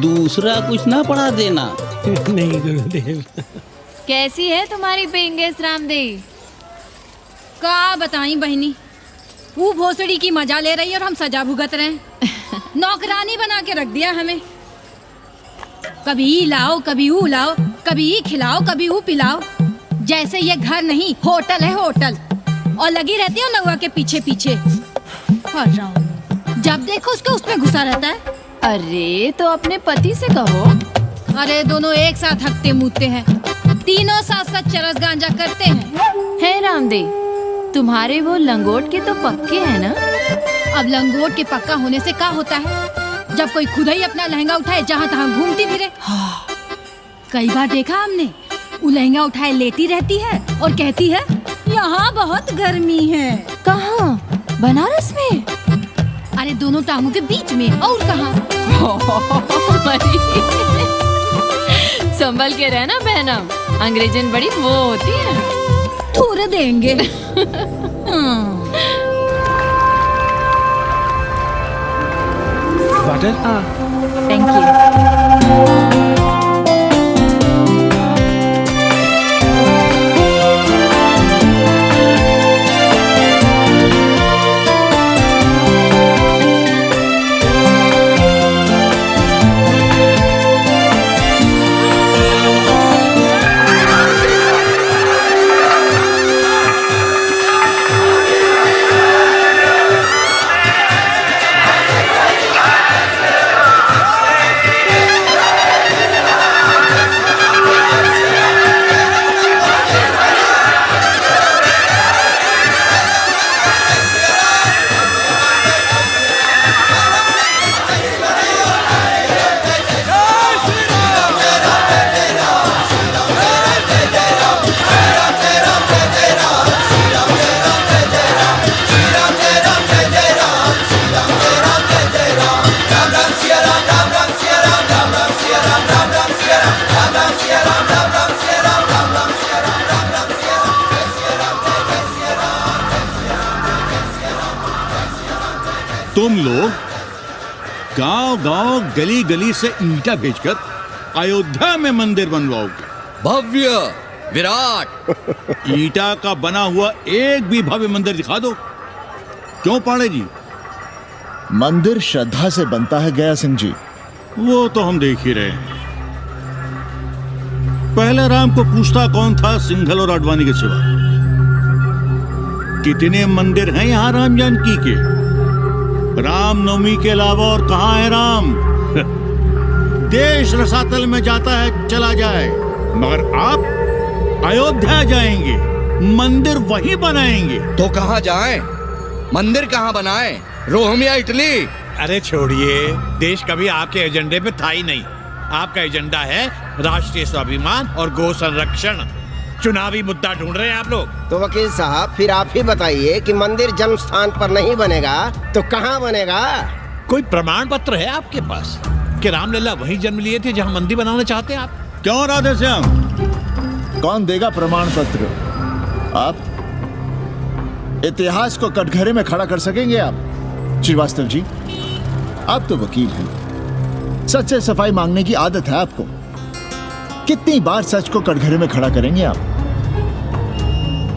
दूसरा कुछ ना पढ़ा देना। नहीं गुरुदेव। कैसी है तुम्हारी पेइंग गेस्ट रामदेव? का बताई बहनी, वो भोसड़ी की मजा ले रही है और हम सजा भुगत रहे हैं। नौकरानी बना के रख दिया हमें। कभी ई लाओ, कभी ऊ लाओ, कभी ई खिलाओ, कभी ऊ पिलाओ। जैसे ये घर नहीं होटल है, होटल। और लगी रहती हो नौवा के पीछे पीछे। जब देखो उसके उसमें घुसा रहता है। अरे तो अपने पति से कहो। अरे दोनों एक साथ हकते मूते हैं, तीनों साथ साथ चरस गांजा करते हैं। है रामदेव, तुम्हारे वो लंगोट के तो पक्के हैं ना? अब लंगोट के पक्का होने से क्या होता है जब कोई खुद ही अपना लहंगा उठाए जहाँ तहाँ घूमती फिरे। कई बार देखा हमने, वो लहंगा उठाए लेटी रहती है और कहती है यहाँ बहुत गर्मी है। कहाँ? बनारस में? अरे दोनों टांगों के बीच में। और कहाँ? संभल के रहना बहनम, अंग्रेजन बड़ी वो होती है। थोड़े देंगे। वाटर? Thank you. तुम लोग गांव गांव गली गली से ईंटा भेजकर अयोध्या में मंदिर बनवाओगे। भव्य विराट ईटा का बना हुआ एक भी भव्य मंदिर दिखा दो। क्यों पाड़े जी? मंदिर श्रद्धा से बनता है गया सिंह जी। वो तो हम देख ही रहे हैं। पहले राम को पूछता कौन था सिंघल और आडवाणी के सिवा? कितने मंदिर हैं यहाँ राम जानकी के? रामनवमी के अलावा और कहाँ है राम? देश रसातल में जाता है चला जाए, मगर आप अयोध्या जाएंगे, मंदिर वहीं बनाएंगे। तो कहाँ जाएं? मंदिर कहाँ बनाएं? रोम या इटली? अरे छोड़िए, देश कभी आपके एजेंडे पे था ही नहीं। आपका एजेंडा है राष्ट्रीय स्वाभिमान और गौ संरक्षण। चुनावी मुद्दा ढूंढ रहे हैं आप लोग। तो वकील साहब फिर आप ही बताइए कि मंदिर जन्म स्थान पर नहीं बनेगा तो कहाँ बनेगा? कोई प्रमाण पत्र है आपके पास कि रामलला वहीं जन्म लिए थे जहां मंदिर बनाना चाहते हैं आप? क्यों राधे श्याम? कौन देगा प्रमाण पत्र? आप इतिहास को कटघरे में खड़ा कर सकेंगे आप? श्रीवास्तव जी, आप तो वकील हैं, सच से सफाई मांगने की आदत है आपको। कितनी बार सच को कटघरे में खड़ा करेंगे आप?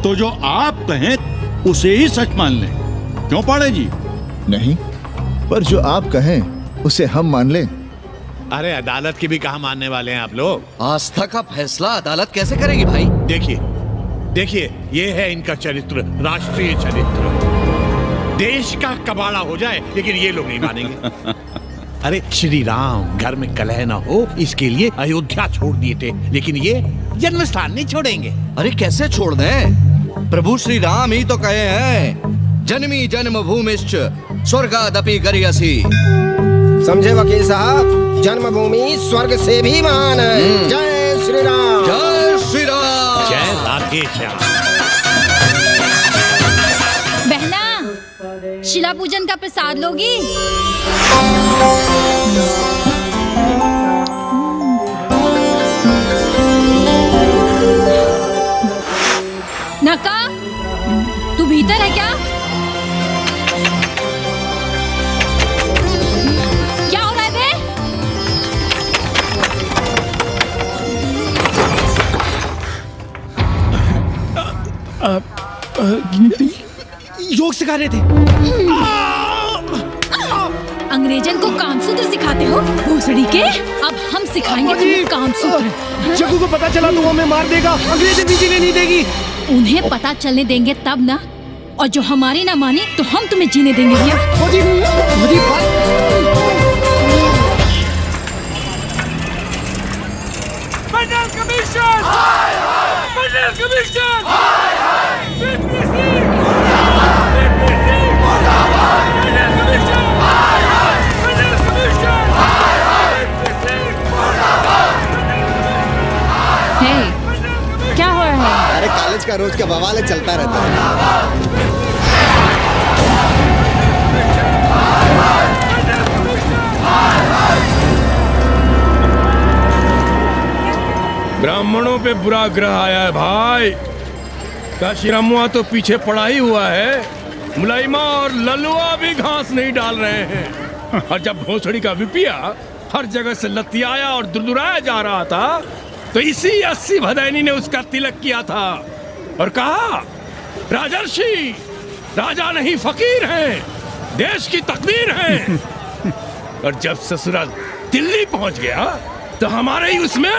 तो जो आप कहें उसे ही सच मान लें। क्यों पाड़े जी? नहीं, पर जो आप कहें उसे हम मान लें। अरे अदालत की भी कहा मानने वाले हैं आप लोग? आस्था का फैसला अदालत कैसे करेगी भाई? देखिए देखिए, ये है इनका चरित्र, राष्ट्रीय चरित्र। देश का कबाड़ा हो जाए लेकिन ये लोग नहीं मानेंगे। अरे श्री राम घर में कलह ना हो इसके लिए अयोध्या छोड़ दिए थे, लेकिन ये जन्म स्थान नहीं छोड़ेंगे। अरे कैसे छोड़ दें? प्रभु श्री राम ही तो कहे हैं, जन्मी जन्मभूमिश्च स्वर्गादपि गरियसी। समझे वकील साहब, जन्मभूमि स्वर्ग से भी महान है। जय श्री राम। जय श्री राम। जय राधे श्याम। बहना, शिला पूजन का प्रसाद लोगी? नका, तू भीतर है क्या? क्या हो रहा है बे? योग सिखा रहे थे। अंग्रेजन को कामसूत्र सिखाते हो भोसड़ी के? अब हम सिखाएंगे तुम्हें कामसूत्र। जग्गू को पता चला तो वो हमें मार देगा, अंग्रेजें भी जीने नहीं देगी। उन्हें पता चलने देंगे तब ना, और जो हमारी ना माने तो हम तुम्हें जीने देंगे भैया। क्या हो रहा है? अरे कॉलेज का रोज का बवाल चलता रहता है। ब्राह्मणों पे बुरा ग्रह आया है भाई। काशीरामुआ तो पीछे पड़ा ही हुआ है, मुलाइमा और ललुआ भी घास नहीं डाल रहे हैं। और जब भोसड़ी का विपिया हर जगह से लतियाया और दुरदुराया जा रहा था तो इसी 80 भदैनी ने उसका तिलक किया था और कहा, राजर्षि राजा नहीं फकीर हैं, देश की तकदीर है। और जब ससुरा दिल्ली पहुंच गया तो हमारे ही उसमें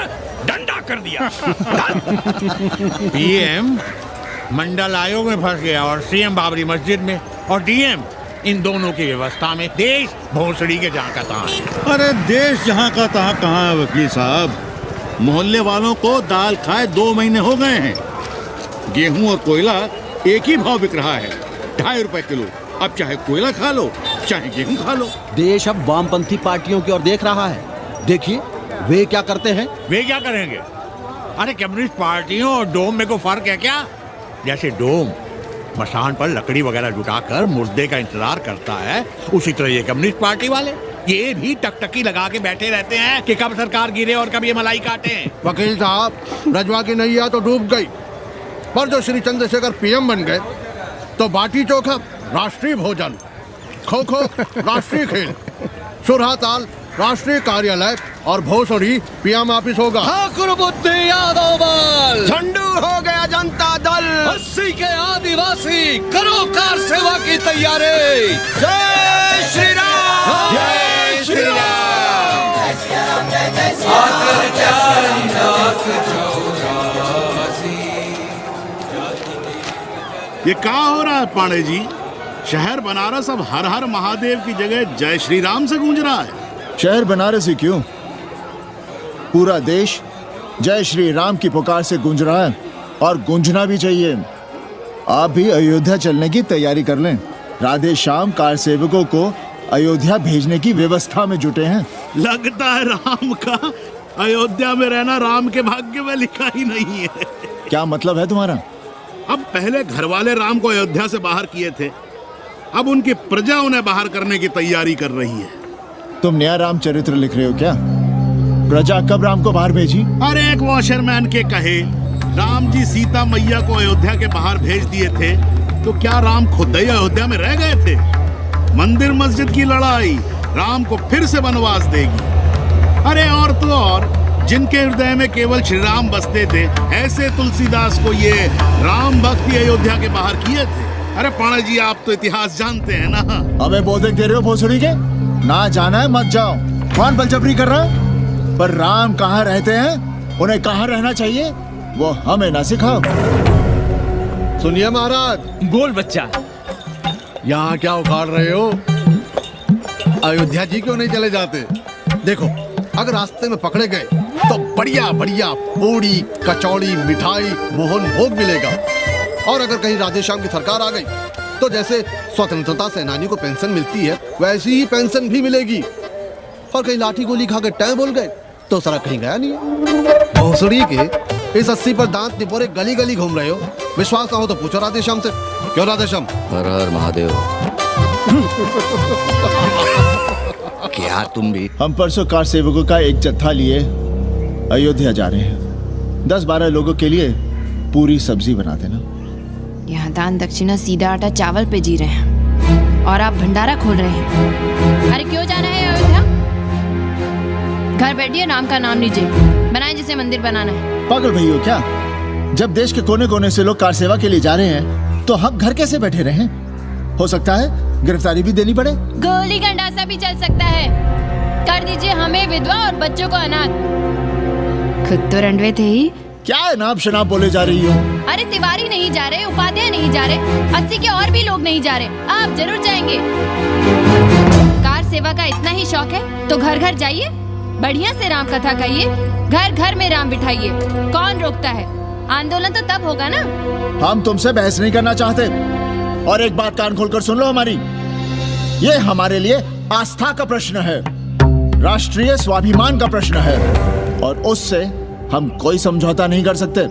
डंडा कर दिया। पीएम मंडल आयोग में फंस गया और सीएम बाबरी मस्जिद में, और डीएम इन दोनों की व्यवस्था में देश भोसड़ी के जहाँ का तहाँ है। अरे देश जहाँ का तहाँ कहाँ है वकील साहब? मोहल्ले वालों को दाल खाए 2 महीने हो गए हैं। गेहूं और कोयला एक ही भाव बिक रहा है, 2.5 रुपए किलो। अब चाहे कोयला खा लो चाहे गेहूं खा लो। देश अब वामपंथी पार्टियों की ओर देख रहा है। देखिए वे क्या करते हैं। वे क्या करेंगे? अरे कम्युनिस्ट पार्टियों और डोम में को फर्क है क्या? जैसे डोम मसान पर लकड़ी वगैरह जुटाकर मुर्दे का इंतजार करता है, उसी तरह ये कम्युनिस्ट पार्टी वाले ये भी टकटकी लगा के बैठे रहते हैं कि कब सरकार गिरे और कब ये मलाई काटे। वकील साहब, रजवा की नैया तो डूब गई, पर जो श्री चंद्रशेखर पीएम बन गए तो बाटी चोखा राष्ट्रीय भोजन, खो खो राष्ट्रीय खेल, सुरहाताल राष्ट्रीय कार्यालय और भोसड़ी पीएम ऑफिस होगा। ठाकुर बुद्धि यादव बल, झंडू हो गया जनता दल, 80 के आदिवासी करो कार सेवा की तैयारी। जय श्री राम, जय श्री राम। ये क्या हो रहा है पांडे जी? शहर बनारस अब हर हर महादेव की जगह जय श्री राम से गूंज रहा है। शहर बनारस ही क्यों, पूरा देश जय श्री राम की पुकार से गूंज रहा है और गूंजना भी चाहिए। आप भी अयोध्या चलने की तैयारी कर लें। राधे श्याम कार सेवकों को अयोध्या भेजने की व्यवस्था में जुटे हैं। लगता है राम का अयोध्या में रहना राम के भाग्य में लिखा ही नहीं है। क्या मतलब है तुम्हारा? अब पहले घर वाले राम को अयोध्या से बाहर किए थे, अब उनकी प्रजा उन्हें बाहर करने की तैयारी कर रही है। तुम नया रामचरित्र लिख रहे हो क्या? प्रजा कब राम को बाहर भेजी? अरे एक वॉशरमैन के कहे राम जी सीता मैया को अयोध्या के बाहर भेज दिए थे, तो क्या राम खुद ही अयोध्या में रह गए थे? मंदिर मस्जिद की लड़ाई राम को फिर से वनवास देगी। अरे और तो और, जिनके हृदय में केवल श्री राम बसते थे, ऐसे तुलसीदास को ये राम भक्ति अयोध्या के बाहर किए थे। अरे पाणा जी, आप तो इतिहास जानते हैं ना। हमें बोलते दे रहे हो भोसड़ी के? ना जाना है मत जाओ। कौन बलजबरी कर रहा है? पर राम कहाँ रहते हैं, उन्हें कहाँ रहना चाहिए, वो हमें ना सिखाओ। सुनिए महाराज। बोल बच्चा। यहाँ क्या उखाड़ रहे हो? अयोध्या जी क्यों नहीं चले जाते? देखो, अगर रास्ते में पकड़े गए तो बढ़िया बढ़िया पूड़ी कचौड़ी मिठाई मोहन भोग मिलेगा, और अगर कहीं राधे श्याम की सरकार आ गई तो जैसे स्वतंत्रता सेनानियों को पेंशन मिलती है वैसी ही पेंशन भी मिलेगी। और कहीं लाठी गोली खा के टैं बोल गए तो सारा कहीं गया नहीं है। भोसड़ी के इस 80 पर दांत निपोरे गली गली घूम रहे हो। विश्वास ना हो तो पूछो राधे श्याम से। क्यों राधे श्याम? हर हर महादेव। क्या तुम भी? हम परसों कार सेवकों का एक जत्था लिए अयोध्या जा रहे हैं। 10-12 लोगों के लिए पूरी सब्जी बना देना। यहाँ दान दक्षिणा सीधा आटा चावल पे जी रहे हैं और आप भंडारा खोल रहे हैं। अरे क्यों जाना है अयोध्या? घर बैठिए, राम का नाम लीजिए, बनाए जिसे मंदिर बनाना है। पागल भई हो क्या? जब देश के कोने कोने से लोग कार सेवा के लिए जा रहे हैं तो हम घर कैसे बैठे रहें? हो सकता है गिरफ्तारी भी देनी पड़े। गोली गंडासा भी चल सकता है। कर दीजिए हमें विधवा और बच्चों को अनाथ। खुद तो रंडवे थे ही। क्या नाप शनाप बोले जा रही हो? अरे तिवारी नहीं जा रहे, उपाध्याय नहीं जा रहे, 80 के और भी लोग नहीं जा रहे। आप जरूर जाएंगे। कार सेवा का इतना ही शौक है तो घर घर जाइए, बढ़िया से राम कथा कहिए, घर घर में राम बिठाइए। कौन रोकता है? आंदोलन तो तब होगा ना। हम तुमसे बहस नहीं करना चाहते। और एक बात कान खोलकर सुन लो हमारी, ये हमारे लिए आस्था का प्रश्न है, राष्ट्रीय स्वाभिमान का प्रश्न है, और उससे हम कोई समझौता नहीं कर सकते।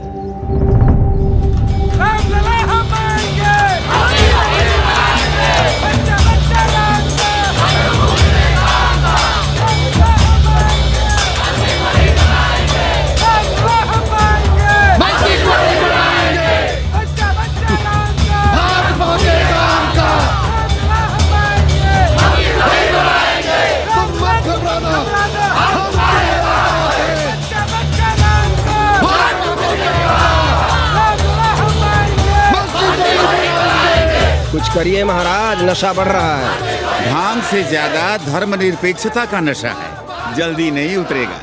कुछ करिए महाराज, नशा बढ़ रहा है। भांग से ज्यादा धर्मनिरपेक्षता का नशा है, जल्दी नहीं उतरेगा।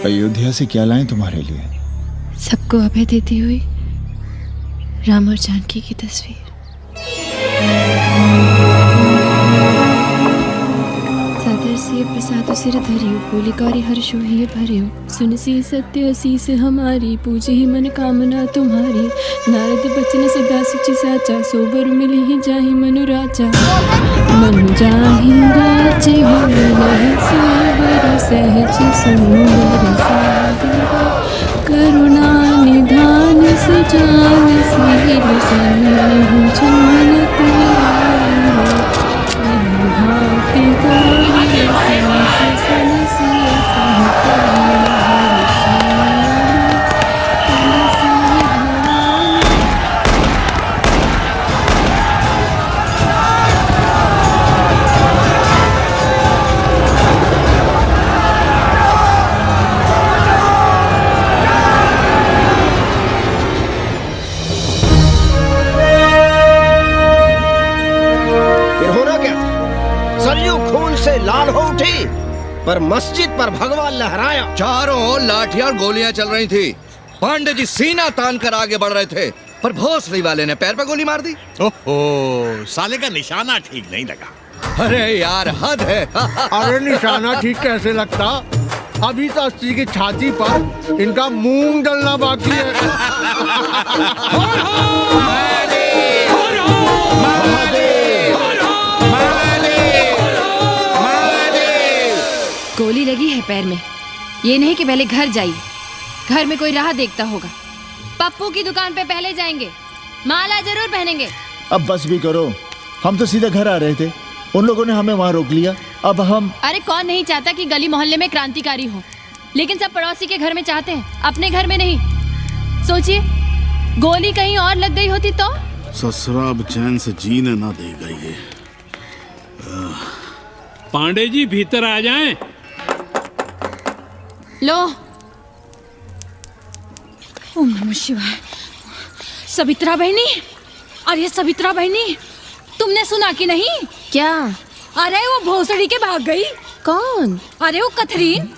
अयोध्या से क्या लाएं तुम्हारे लिए? सबको अभय देती हुई राम और जानकी की तस्वीर। सादर से प्रसाद सिर धरियो, बोली गौरी हर्षो ही भरियो, सुनसी सत्य असीस हमारी, पूजे ही मन कामना तुम्हारी। नारद बचन सदा सुचि साचा, सोबर मिली ही जाहि मनु राजा। मनु जाहि राजे हो लहि सोबर, सहज सुंदर सादर, करुणा निधान सुजान शील सन्निधि जन फिर होना क्या था? सरयू खून से लाल हो उठी, पर मस्जिद पर भगवा लहराया। चारों ओर लाठियां और गोलियां चल रही थी। पांडे जी सीना तान कर आगे बढ़ रहे थे, पर भोसड़ी वाले ने पैर पे गोली मार दी। ओहो, साले का निशाना ठीक नहीं लगा। अरे यार हद है। अरे निशाना ठीक कैसे लगता? अभी तो अस्सी की छाती पर इनका मूंग डलना बाकी है। गोली लगी है पैर में, ये नहीं कि पहले घर जाइए, घर में कोई राह देखता होगा। पप्पू की दुकान पे पहले जाएंगे, माला जरूर पहनेंगे। अब बस भी करो, हम तो सीधे घर आ रहे थे, उन लोगों ने हमें वहाँ रोक लिया। अब हम अरे कौन नहीं चाहता कि गली मोहल्ले में क्रांतिकारी हो, लेकिन सब पड़ोसी के घर में चाहते हैं, अपने घर में नहीं। सोचिए, गोली कहीं और लग गई होती तो? ससुरा अब चैन से जीने ना देगा ये। पांडे जी भीतर आ जाएं। लो। ओम नमः शिवाय। सवित्रा बहनी, अरे सवित्रा बहनी, तुमने सुना कि नहीं? क्या? अरे वो भोसड़ी के भाग गई। कौन? अरे वो कथरीन,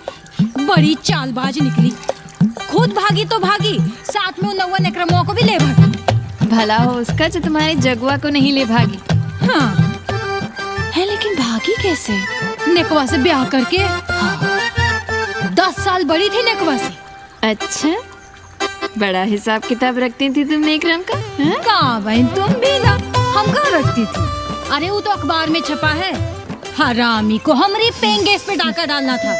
बड़ी चालबाज निकली। खुद भागी तो भागी, साथ में उन 9 नक्रमों को भी ले भागी। भला हो उसका जो तुम्हारे जगुआ को नहीं ले भागी। हाँ है, लेकिन भागी कैसे? नेकवा से ब्याह करके। हाँ। 10 साल बड़ी थी नेकवा से। अच्छा, बड़ा हिसाब किताब रखती थी तुम नेकरम का? कहाँ बहन, तुम भी ना, हम कहाँ रखती थी। अरे वो तो अखबार में छपा है, हरामी को हमारी पेंगेस पे डाका डालना था।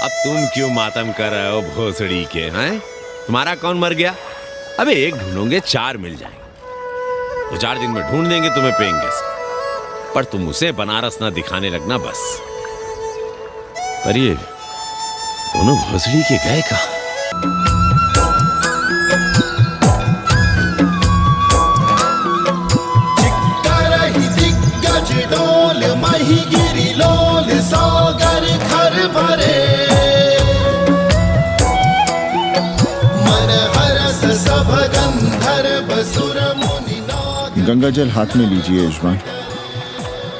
अब तुम क्यों मातम कर रहे हो भोसड़ी के? हैं? तुम्हारा कौन मर गया? अबे एक ढूंढोगे 4 मिल जाएंगे। 2-4 दिन में ढूंढ देंगे तुम्हें पेंगे से, पर तुम उसे बनारस ना दिखाने लगना बस। पर ये दोनों भोसड़ी के गए कहाँ? डोल मही गिरी लोल सागर घर भरे, मन हरस सब गंधर्व सुर मुनि नाग। गंगा जल हाथ में लीजिए यजमान।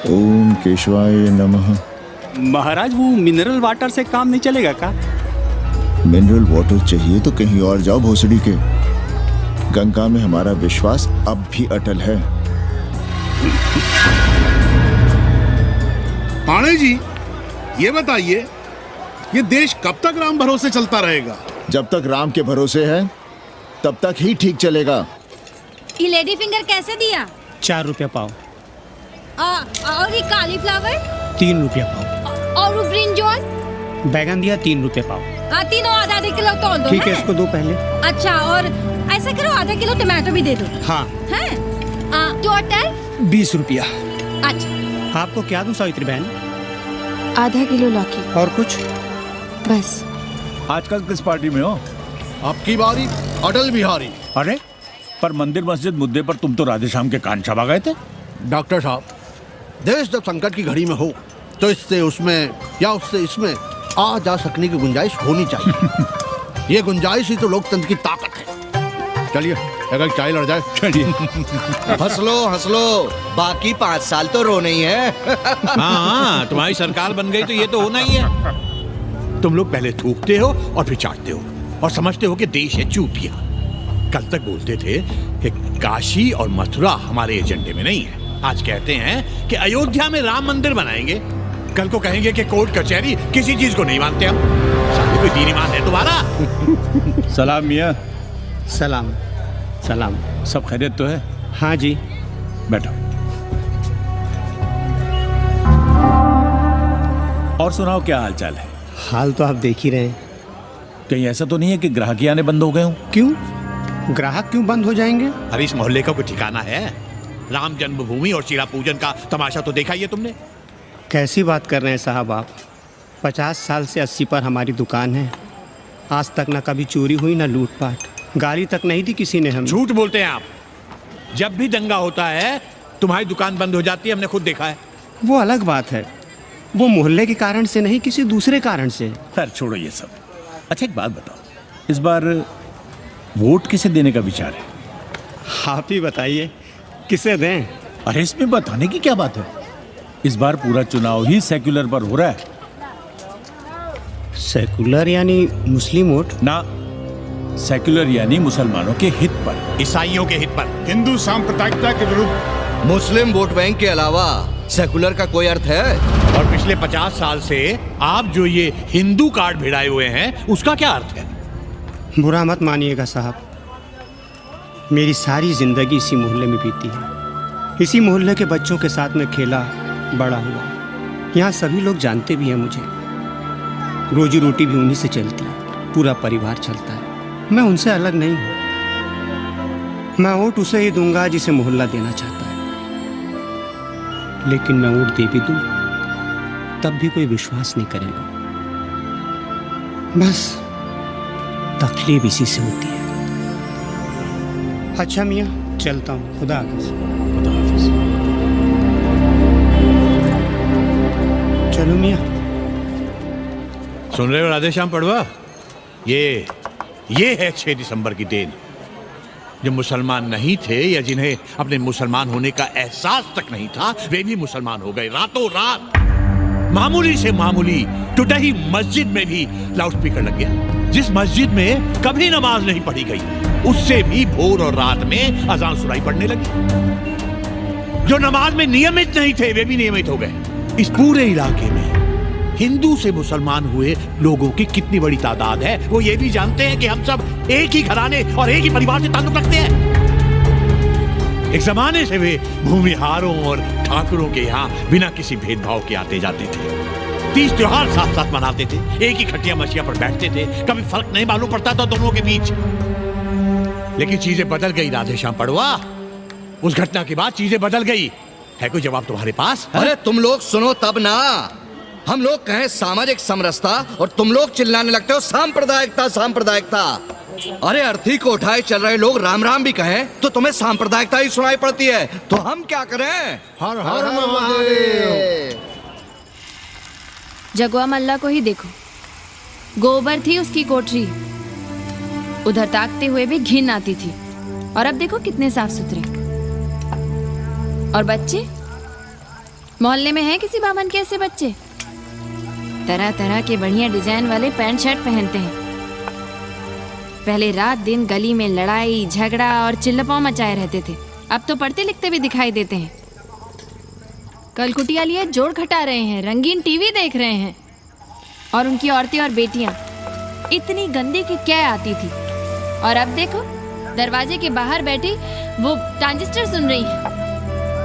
ओम केशवाय नमः। महाराज, वो मिनरल वाटर से काम नहीं चलेगा का? मिनरल वाटर चाहिए तो कहीं और जाओ भोसड़ी के। गंगा में हमारा विश्वास अब भी अटल है। पाणे जी, ये बताइए, ये देश कब तक राम भरोसे चलता रहेगा? जब तक राम के भरोसे है तब तक ही ठीक चलेगा। ये लेडी फिंगर कैसे दिया? 4 रुपया पाव। और ये कालीफ्लावर? 3 रुपया पाव। और वो ब्रिंजॉल? बैगन दिया 3 रुपया पाव। तीनों आधा किलो तोल दो। ठीक है, इसको दो पहले। अच्छा, और ऐसा करो, आधा किलो टमाटो भी दे दो। हाँ। हैं? टोटल 20 रुपया। अच्छा, आपको क्या दूं सावित्री बहन? आधा किलो लौकी। और कुछ? बस। आजकल किस पार्टी में हो? आपकी बारी अटल बिहारी। अरे पर मंदिर मस्जिद मुद्दे पर तुम तो राधे श्याम के कान छबा गए थे। डॉक्टर साहब, देश जब संकट की घड़ी में हो तो इससे उसमें या उससे इसमें आ जा सकने की गुंजाइश होनी चाहिए। ये गुंजाइश ही तो लोकतंत्र की ताकत है। चलिए अगर चाय लड़ जाए। चलिए। हंस लो, बाकी 5 साल तो रोना ही है। हाँ, तुम्हारी सरकार बन गई तो ये तो होना ही है। तुम लोग पहले थूकते हो और फिर चाटते हो और समझते हो कि देश है चूतिया। कल तक बोलते थे कि काशी और मथुरा हमारे एजेंडे में नहीं है, आज कहते हैं कि अयोध्या में राम मंदिर बनाएंगे, कल को कहेंगे कि कोर्ट कचहरी किसी चीज को नहीं मानते हम। सामने कोई दीन ईमान है तुम्हारा? सलाम मियाँ। सलाम। सलाम। सब खैरियत तो है? हाँ जी। बैठो। और सुनाओ, क्या हाल चाल है? हाल तो आप देख ही रहे हैं। कहीं ऐसा तो नहीं है कि ग्राहक आने बंद हो गए हो? क्यों? ग्राहक क्यों बंद हो जाएंगे? अरे इस मोहल्ले का कोई ठिकाना है? राम जन्मभूमि और शिला पूजन का तमाशा तो देखा ही है तुमने। कैसी बात कर रहे हैं साहब आप? 50 साल से 80 पर हमारी दुकान है, आज तक ना कभी चोरी हुई ना लूटपाट, गाली तक नहीं दी किसी ने हमें। झूठ बोलते हैं आप। जब भी दंगा होता है तुम्हारी दुकान बंद हो जाती है, हमने खुद देखा है। वो अलग बात है, वो मोहल्ले के कारण से नहीं, किसी दूसरे कारण से। खैर छोड़ो ये सब। अच्छा एक बात बताओ, इस बार वोट किसे देने का विचार है? आप ही बताइए, किसे दें? अरे इसमें बताने की क्या बात है? इस बार पूरा चुनाव ही सेक्युलर पर हो रहा है। सेकुलर यानी मुस्लिम वोट? ना, सेक्युलर यानी मुसलमानों के हित पर, ईसाइयों के हित पर, हिंदू सांप्रदायिकता के विरुद्ध। मुस्लिम वोट बैंक के अलावा सेकुलर का कोई अर्थ है? और पिछले 50 साल से आप जो ये हिंदू कार्ड भिड़ाए हुए हैं उसका क्या अर्थ है? बुरा मत मानिएगा साहब, मेरी सारी जिंदगी इसी मोहल्ले में बीती है। इसी मोहल्ले के बच्चों के साथ में खेला बड़ा हुआ। यहाँ सभी लोग जानते भी हैं मुझे। रोजी रोटी भी उन्हीं से चलती है, पूरा परिवार चलता है। मैं उनसे अलग नहीं हूँ। मैं वोट उसे ही दूंगा जिसे मोहल्ला देना चाहता है, लेकिन मैं वोट दे भी दूँ तब भी कोई विश्वास नहीं करेगा। बस तकलीफ इसी से होती है। अच्छा मियाँ, चलता हूँ। खुदा हाफिज। चलो मियाँ। सुन रहे हो राधेश्याम पड़वा, ये है 6 दिसंबर की देन। जो मुसलमान नहीं थे या जिन्हें अपने मुसलमान होने का एहसास तक नहीं था, वे भी मुसलमान हो गए रातों रात। मामूली से मामूली टूटी मस्जिद में भी लाउडस्पीकर लग गया। जिस मस्जिद में कभी नमाज नहीं पढ़ी गई, उससे भी भोर और रात में अजान सुनाई पड़ने लगी। जो नमाज में नियमित नहीं थे, वे भी नियमित हो गए। इस पूरे इलाके में हिंदू से मुसलमान हुए लोगों की कितनी बड़ी तादाद है, वो ये भी जानते हैं कि हम सब एक ही घराने और एक ही परिवार से ताल्लुक रखते हैं। एक जमाने से वे भूमिहारों और ठाकुरों के यहाँ बिना किसी भेदभाव के आते जाते थे। 30 त्योहार साथ साथ मनाते थे, एक ही खटिया मछिया पर बैठते थे, कभी फर्क नहीं मालूम पड़ता था दोनों के बीच। लेकिन चीजें बदल गई राधेश्याम पड़वा। उस घटना के बाद चीजें बदल गई। है कोई जवाब तुम्हारे पास? अरे तुम लोग सुनो तब ना। हम लोग कहें सामाजिक समरसता और तुम लोग चिल्लाने लगते हो सांप्रदायिकता सांप्रदायिकता। अरे अर्थी को उठाए चल रहे लोग राम राम भी कहें तो तुम्हें सांप्रदायिकता ही सुनाई पड़ती है। तो हम क्या करें? हर हर महादेव। जगवा मल्ला को ही देखो, गोबर थी उसकी कोठरी, उधर ताकते हुए भी घिन आती थी। और अब देखो कितने साफ सुथरे। और बच्चे, मोहल्ले में हैं किसी बावन के ऐसे बच्चे? तरह तरह के बढ़िया डिजाइन वाले पैंट शर्ट पहनते हैं। पहले रात दिन गली में लड़ाई झगड़ा और चिल्लपाव मचाए रहते थे, अब तो पढ़ते लिखते भी दिखाई देते हैं। कल कुटिया लिए जोड़ घटा रहे हैं, रंगीन टीवी देख रहे हैं। और उनकी औरतें और बेटियां इतनी गंदी की क्या आती थी। और अब देखो दरवाजे के बाहर बैठी वो ट्रांजिस्टर सुन रही है।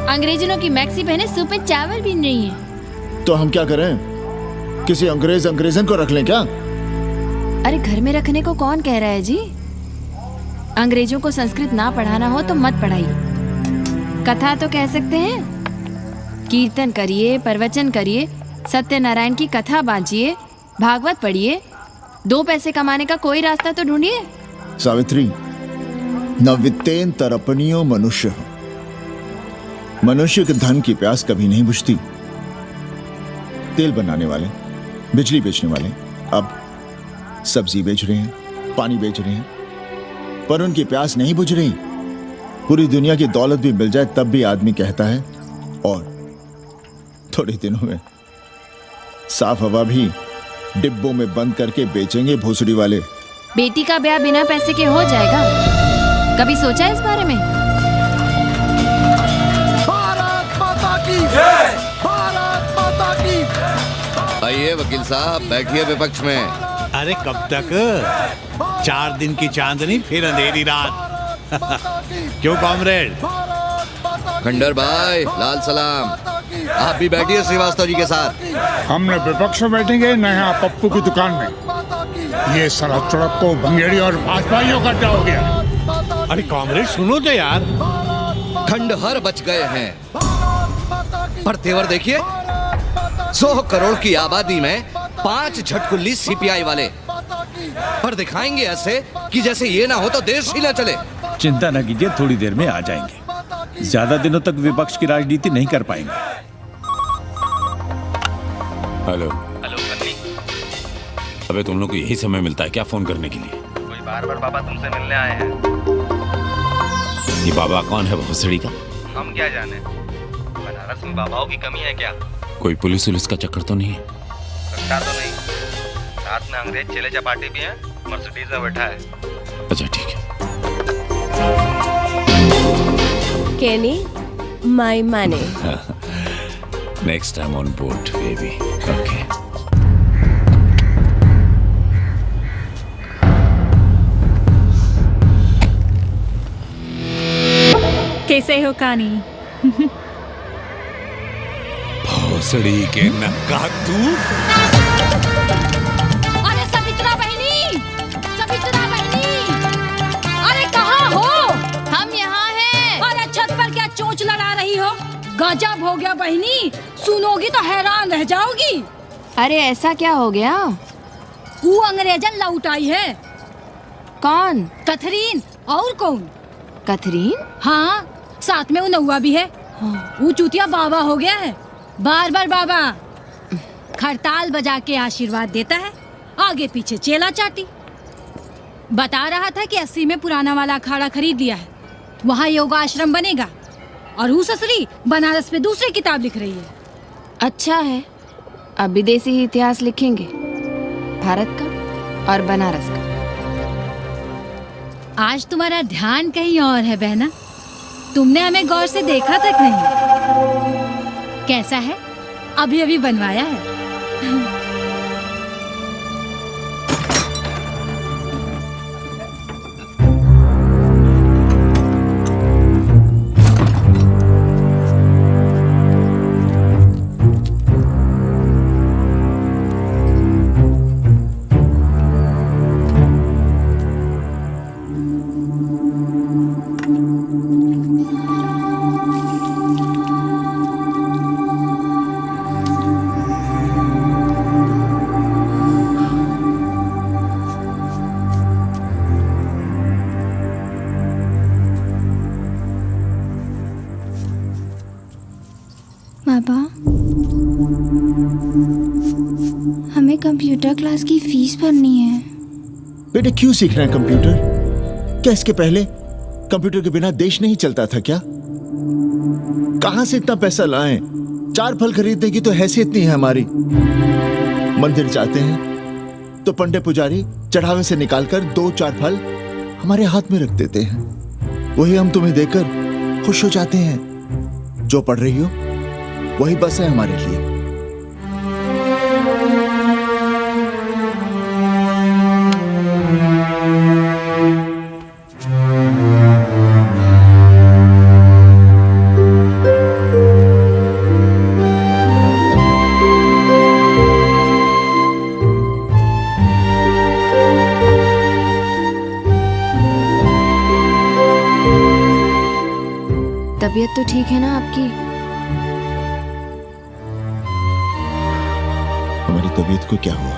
अंग्रेजनों की मैक्सी पहने सूप में चावल भी नहीं है। तो हम क्या करें? किसी अंग्रेजन को रख लें क्या? अरे घर में रखने को कौन कह रहा है जी? अंग्रेजों को संस्कृत ना पढ़ाना हो तो मत पढ़ाइए। कथा तो कह सकते हैं, कीर्तन करिए, प्रवचन करिए, सत्यनारायण की कथा बांचिए, भागवत पढ़िए। 2 पैसे कमाने का कोई रास्ता तो ढूंढिए। सावित्री, न वित्तेन तरपनियो मनुष्य। मनुष्य के धन की प्यास कभी नहीं बुझती। तेल बनाने वाले, बिजली बेचने वाले अब सब्जी बेच रहे हैं, पानी बेच रहे हैं, पर उनकी प्यास नहीं बुझ रही। पूरी दुनिया की दौलत भी मिल जाए तब भी आदमी कहता है और थोड़े दिनों में साफ हवा भी डिब्बों में बंद करके बेचेंगे भोसड़ी वाले। बेटी का ब्याह बिना पैसे के हो जाएगा? कभी सोचा है इस बारे में? भारत माता की जय। भारत माता की। आइए वकील साहब, बैठिए विपक्ष में। अरे कब तक? 4 दिन की चांदनी फिर अंधेरी रात। क्यों कॉमरेड? खंडर भाई, लाल सलाम। आप भी बैठिए श्रीवास्तव जी के साथ। हमने विपक्ष में बैठेंगे न यहाँ पप्पू की दुकान में। ये सड़क चड़क को भंगेड़ी और भाजपाइयों का क्या हो गया? अरे कॉमरेड सुनो तो यार। खंडहर बच गए हैं, पर तेवर देखिए। 100 करोड़ की आबादी में 5 झटकुल्ली सीपीआई वाले, पर दिखाएंगे ऐसे कि जैसे ये ना हो तो देश ही ना चले। चिंता न कीजिए, थोड़ी देर में आ जाएंगे। ज्यादा दिनों तक विपक्ष की राजनीति नहीं कर पाएंगे। हेलो पत्नी। अबे तुम लोग को यही समय मिलता है क्या फोन करने के लिए? कोई बार-बार बाबा तुमसे मिलने आए हैं। ये बाबा कौन है भोसड़ी का? हम क्या जाने, बनारस बनारस में बाबाओं की कमी है क्या? कोई पुलिस उलिस का चक्कर तो नहीं है? रखा तो नहीं। साथ में अंग्रेज चेले चपाटी भी है, मर्सिडीज में बैठा है। अच्छा ठीक है। Kenny, my money. Next time on board, baby. Okay. कैसे हो कानी? भोसड़ी के नक्का तू। अरे सवित्रा बहनी, सवित्रा बहनी, अरे कहाँ हो? हम यहाँ हैं। अरे छत पर क्या चोंच लड़ा रही हो? गजब हो गया बहनी, सुनोगी तो हैरान रह जाओगी। अरे ऐसा क्या हो गया? वो अंग्रेजन लौट आई है। कौन? कथरीन। और कौन? कथरीन? हाँ, साथ में वो नौवा भी है। वो चूतिया बाबा हो गया है। बार बार बाबा खड़ताल बजा के आशीर्वाद देता है, आगे पीछे चेला चाटी। बता रहा था कि 80 में पुराना वाला अखाड़ा खरीद लिया है, वहाँ योगा आश्रम बनेगा। और वो ससुरी बनारस में दूसरी किताब लिख रही है। अच्छा है, अब विदेशी इतिहास लिखेंगे, भारत का और बनारस का। आज तुम्हारा ध्यान कहीं और है बहना, तुमने हमें गौर से देखा तक नहीं। कैसा है? अभी अभी बनवाया है। बाबा, हमें कंप्यूटर क्लास की फीस भरनी है। बेटे क्यों सीखना है कंप्यूटर? क्या इसके पहले कंप्यूटर के बिना देश नहीं चलता था क्या? कहां से इतना पैसा लाएं? 4 फल खरीदने की तो हैसियत नहीं है हमारी। मंदिर जाते हैं तो पंडे पुजारी चढ़ावे से निकालकर 2-4 फल हमारे हाथ में रख देते हैं। वही हम तुम्हें देकर खुश हो जाते हैं। जो पढ़ रही हो वही बस है हमारे लिए। तबीयत तो ठीक है ना आपकी? हमारी तबीयत को क्या हुआ?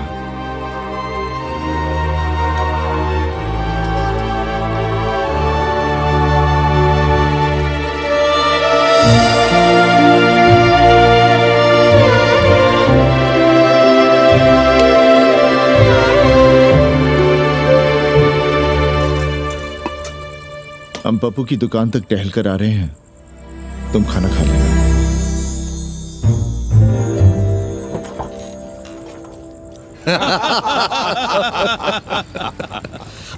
हम पप्पू की दुकान तक टहल कर आ रहे हैं, तुम खाना खा लेना।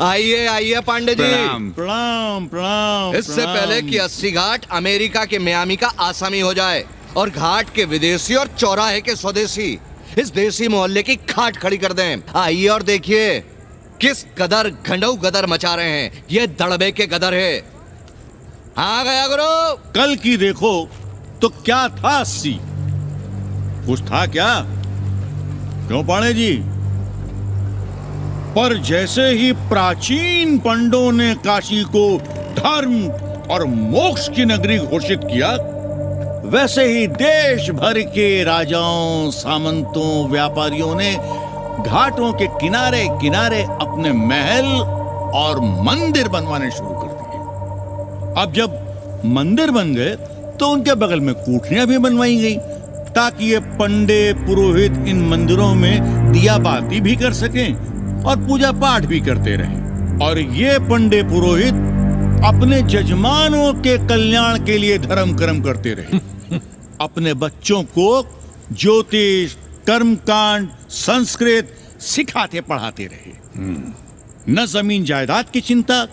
आइए आइए पांडे जी। प्रणाम प्रणाम प्रणाम। इससे पहले कि 80 घाट अमेरिका के मियामी का आसामी हो जाए और घाट के विदेशी और चौराहे के स्वदेशी इस देसी मोहल्ले की खाट खड़ी कर दें, आइए और देखिए किस कदर घंडऊ गदर मचा रहे हैं। ये दड़बे के गदर है। हाँ गया गुरु। कल की देखो तो क्या था 80? कुछ था क्या? क्यों पांडे जी? पर जैसे ही प्राचीन पंडों ने काशी को धर्म और मोक्ष की नगरी घोषित किया, वैसे ही देश भर के राजाओं, सामंतों, व्यापारियों ने घाटों के किनारे किनारे अपने महल और मंदिर बनवाने शुरू कर दिए। अब जब मंदिर बन गए तो उनके बगल में कोठरियां भी बनवाई गई ताकि ये पंडे पुरोहित इन मंदिरों में दिया बाती भी कर सकें और पूजा पाठ भी करते रहें। और ये पंडे पुरोहित अपने जजमानों के कल्याण के लिए धर्म कर्म करते रहे। अपने बच्चों को ज्योतिष, कर्मकांड, संस्कृत सिखाते पढ़ाते रहे। न जमीन जायदाद की चिंता,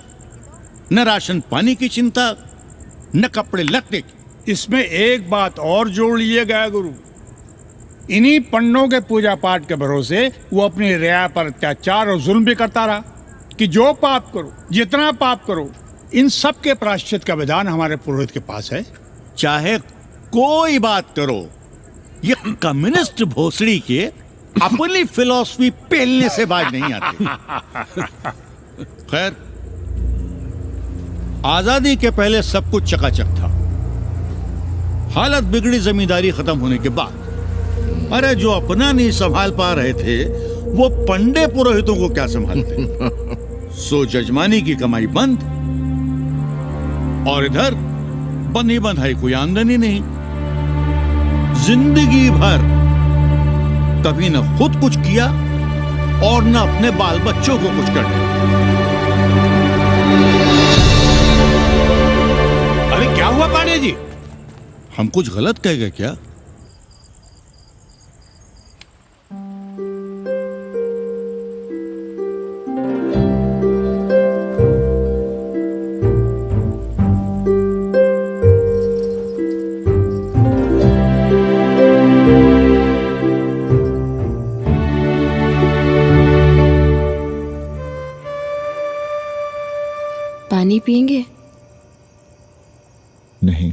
न राशन पानी की चिंता, न कपड़े लत्ते की। इसमें एक बात और जोड़ लीजिएगा गुरु, इन्हीं पंडों के पूजा पाठ के भरोसे वो अपनी रिया पर अत्याचार और जुल्म भी करता रहा कि जो पाप करो, जितना पाप करो, इन सब के प्रायश्चित का विधान हमारे पुरोहित के पास है। चाहे कोई बात करो, ये कम्युनिस्ट भोसड़ी के अपनी फिलॉसफी पेलने से बाज नहीं आती। खैर, आजादी के पहले सब कुछ चकाचक था। हालत बिगड़ी जमींदारी खत्म होने के बाद। अरे जो अपना नहीं संभाल पा रहे थे वो पंडे पुरोहितों को क्या संभालते। सो जजमानी की कमाई बंद, और इधर बंधी बंधाई कोई आमदनी नहीं। जिंदगी भर कभी न खुद कुछ किया और न अपने बाल बच्चों को कुछ कर दिया। अरे क्या हुआ पांडे जी? हम कुछ गलत कह गए क्या? पानी पिएंगे? नहीं।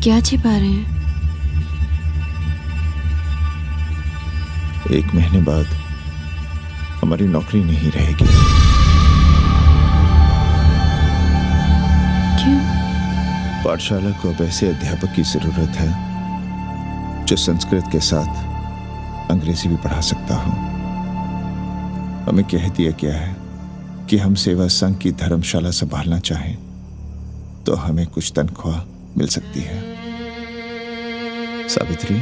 क्या छिपा रहे हैं? 1 महीने बाद हमारी नौकरी नहीं रहेगी। क्यों? पाठशाला को अब ऐसे अध्यापक की जरूरत है जो संस्कृत के साथ अंग्रेजी भी पढ़ा सकता हो। हमें कह दिया गया है कि हम सेवा संघ की धर्मशाला संभालना चाहें तो हमें कुछ तनख्वाह मिल सकती है। सावित्री,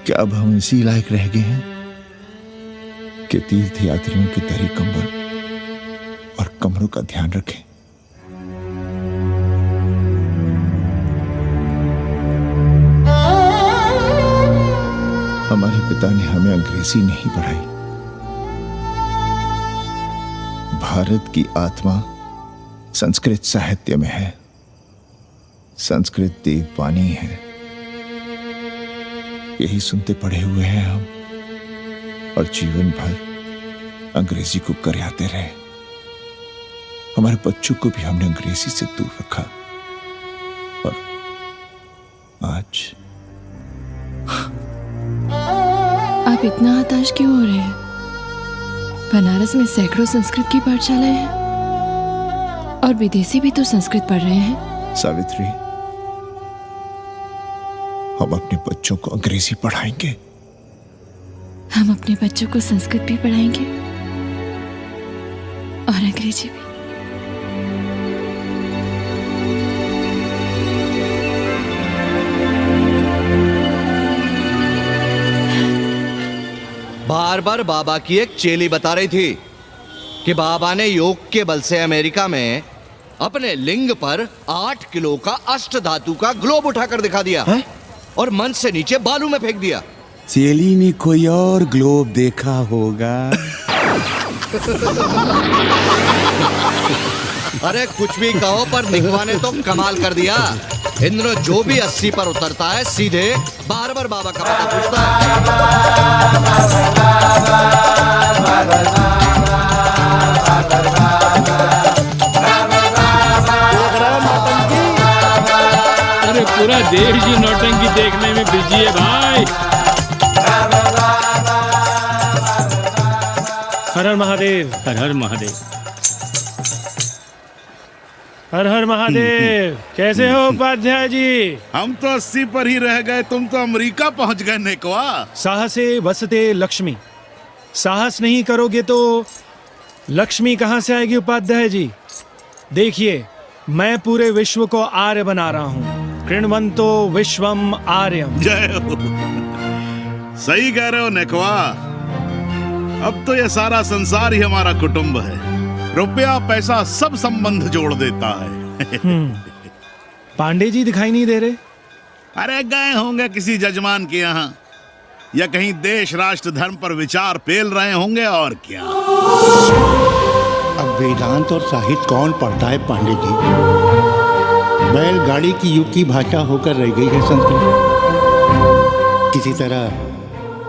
क्या अब हम इसी लायक रह गए हैं कि तीर्थ यात्रियों की दरी कंबल और कमरों का ध्यान रखें? हमारे पिता ने हमें अंग्रेजी नहीं पढ़ाई। भारत की आत्मा संस्कृत साहित्य में है। संस्कृत देववाणी है। यही सुनते पढ़े हुए हैं हम, और जीवन भर अंग्रेजी को करियाते रहे। हमारे बच्चों को भी हमने अंग्रेजी से दूर रखा, और आज आप इतना हताश क्यों हो रहे हैं? बनारस में सैकड़ों संस्कृत की पाठशालाएं हैं और विदेशी भी तो संस्कृत पढ़ रहे हैं। सावित्री, हम अपने बच्चों को अंग्रेजी पढ़ाएंगे। हम अपने बच्चों को संस्कृत भी पढ़ाएंगे और अंग्रेजी भी। बार बार बाबा की एक चेली बता रही थी कि बाबा ने योग के बल से अमेरिका में अपने लिंग पर 8 किलो का अष्ट धातु का ग्लोब उठाकर दिखा दिया है? और मंच से नीचे बालू में फेंक दिया। चेली ने कोई और ग्लोब देखा होगा। अरे कुछ भी कहो, पर निकवा ने तो कमाल कर दिया। इंद्र जो भी 80 पर उतरता है सीधे बार बार बाबा का पता पूछता अरे पूरा देश ही नौटंकी देखने में बिजी है भाई। हर हर महादेव। हर हर महादेव। हर हर महादेव। कैसे हो उपाध्याय जी? हम तो 80 पर ही रह गए, तुम तो अमेरिका पहुंच गए नेकवा। साहसे वसते लक्ष्मी। साहस नहीं करोगे तो लक्ष्मी कहाँ से आएगी उपाध्याय जी? देखिए, मैं पूरे विश्व को आर्य बना रहा हूँ। कृण्वन्तो विश्वम आर्यम। जय हो। सही कह रहे हो नेकवा। अब तो ये सारा संसार ही हमारा कुटुंब है। रुपया पैसा सब संबंध जोड़ देता है। पांडे जी दिखाई नहीं दे रहे? अरे गए होंगे किसी जजमान के यहाँ, या कहीं देश राष्ट्र धर्म पर विचार पेल रहे होंगे, और क्या। अब वेदांत और साहित्य कौन पढ़ता है पांडे जी? बैलगाड़ी की युग की भाषा होकर रह गई है संस्कृत। किसी तरह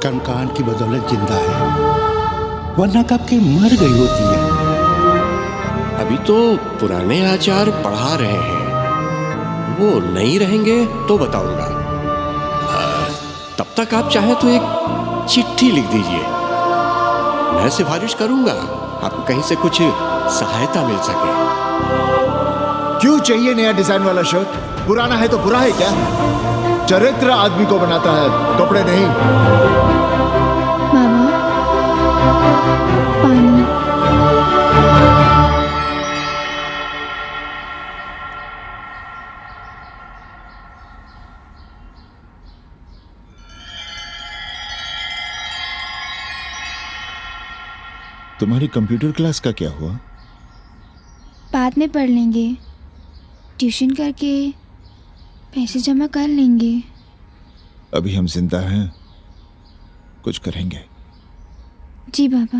कर्मकांड की बदौलत जिंदा है, वरना कब के मर गई होती है। अभी तो पुराने आचार पढ़ा रहे हैं, वो नहीं रहेंगे तो बताऊंगा। तब तक आप चाहे तो एक चिट्ठी लिख दीजिए, मैं सिफारिश करूंगा आपको कहीं से कुछ सहायता मिल सके। क्यों चाहिए नया डिजाइन वाला शर्ट? पुराना है तो बुरा है क्या? चरित्र आदमी को बनाता है, कपड़े नहीं। मामा, पानी। तुम्हारी कंप्यूटर क्लास का क्या हुआ? बाद में पढ़ लेंगे, ट्यूशन करके पैसे जमा कर लेंगे। अभी हम जिंदा हैं, कुछ करेंगे। जी बाबा।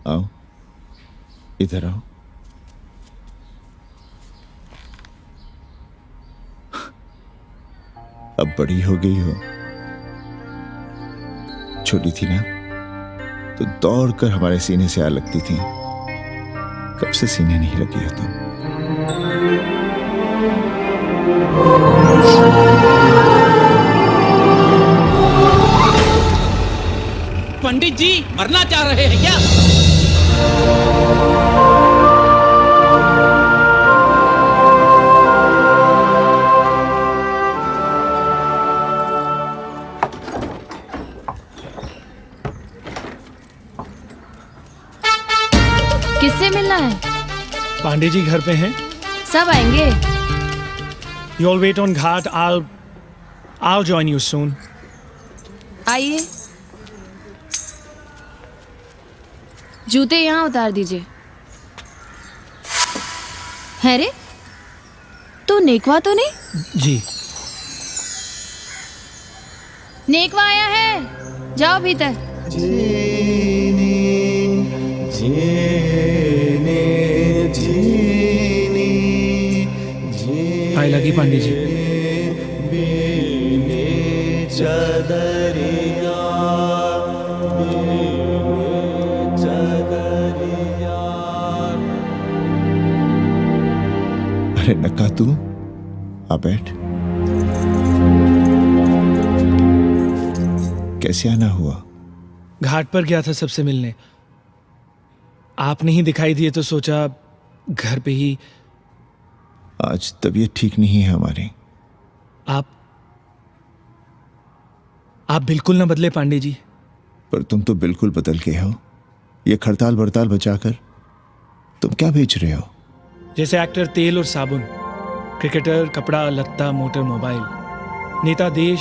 आओ, इधर आओ। अब बड़ी हो गई हो, छोटी थी ना तो दौड़ कर हमारे सीने से आ लगती थी। कब से सीने नहीं लगी हो तुम? पंडित जी मरना चाह रहे हैं क्या? किससे मिलना है? पांडे जी घर पे हैं। सब आएंगे। You all wait on Ghat. I'll join you soon. आइए, जूते यहाँ उतार दीजिए। है रे, तू नेकवा तो नहीं? जी। नेकवा आया है, जाओ भीतर। आए लगी पांडे जी। अरे नक्का तू आ बैठ। कैसे आना हुआ? घाट पर गया था सबसे मिलने, आप नहीं दिखाई दिए तो सोचा घर पे ही। आज तबीयत ठीक नहीं है हमारी। आप बिल्कुल ना बदले पांडे जी। पर तुम तो बिल्कुल बदल गए हो। ये खड़ताल बड़ताल बचाकर तुम क्या बेच रहे हो? जैसे एक्टर तेल और साबुन, क्रिकेटर कपड़ा लत्ता मोटर मोबाइल, नेता देश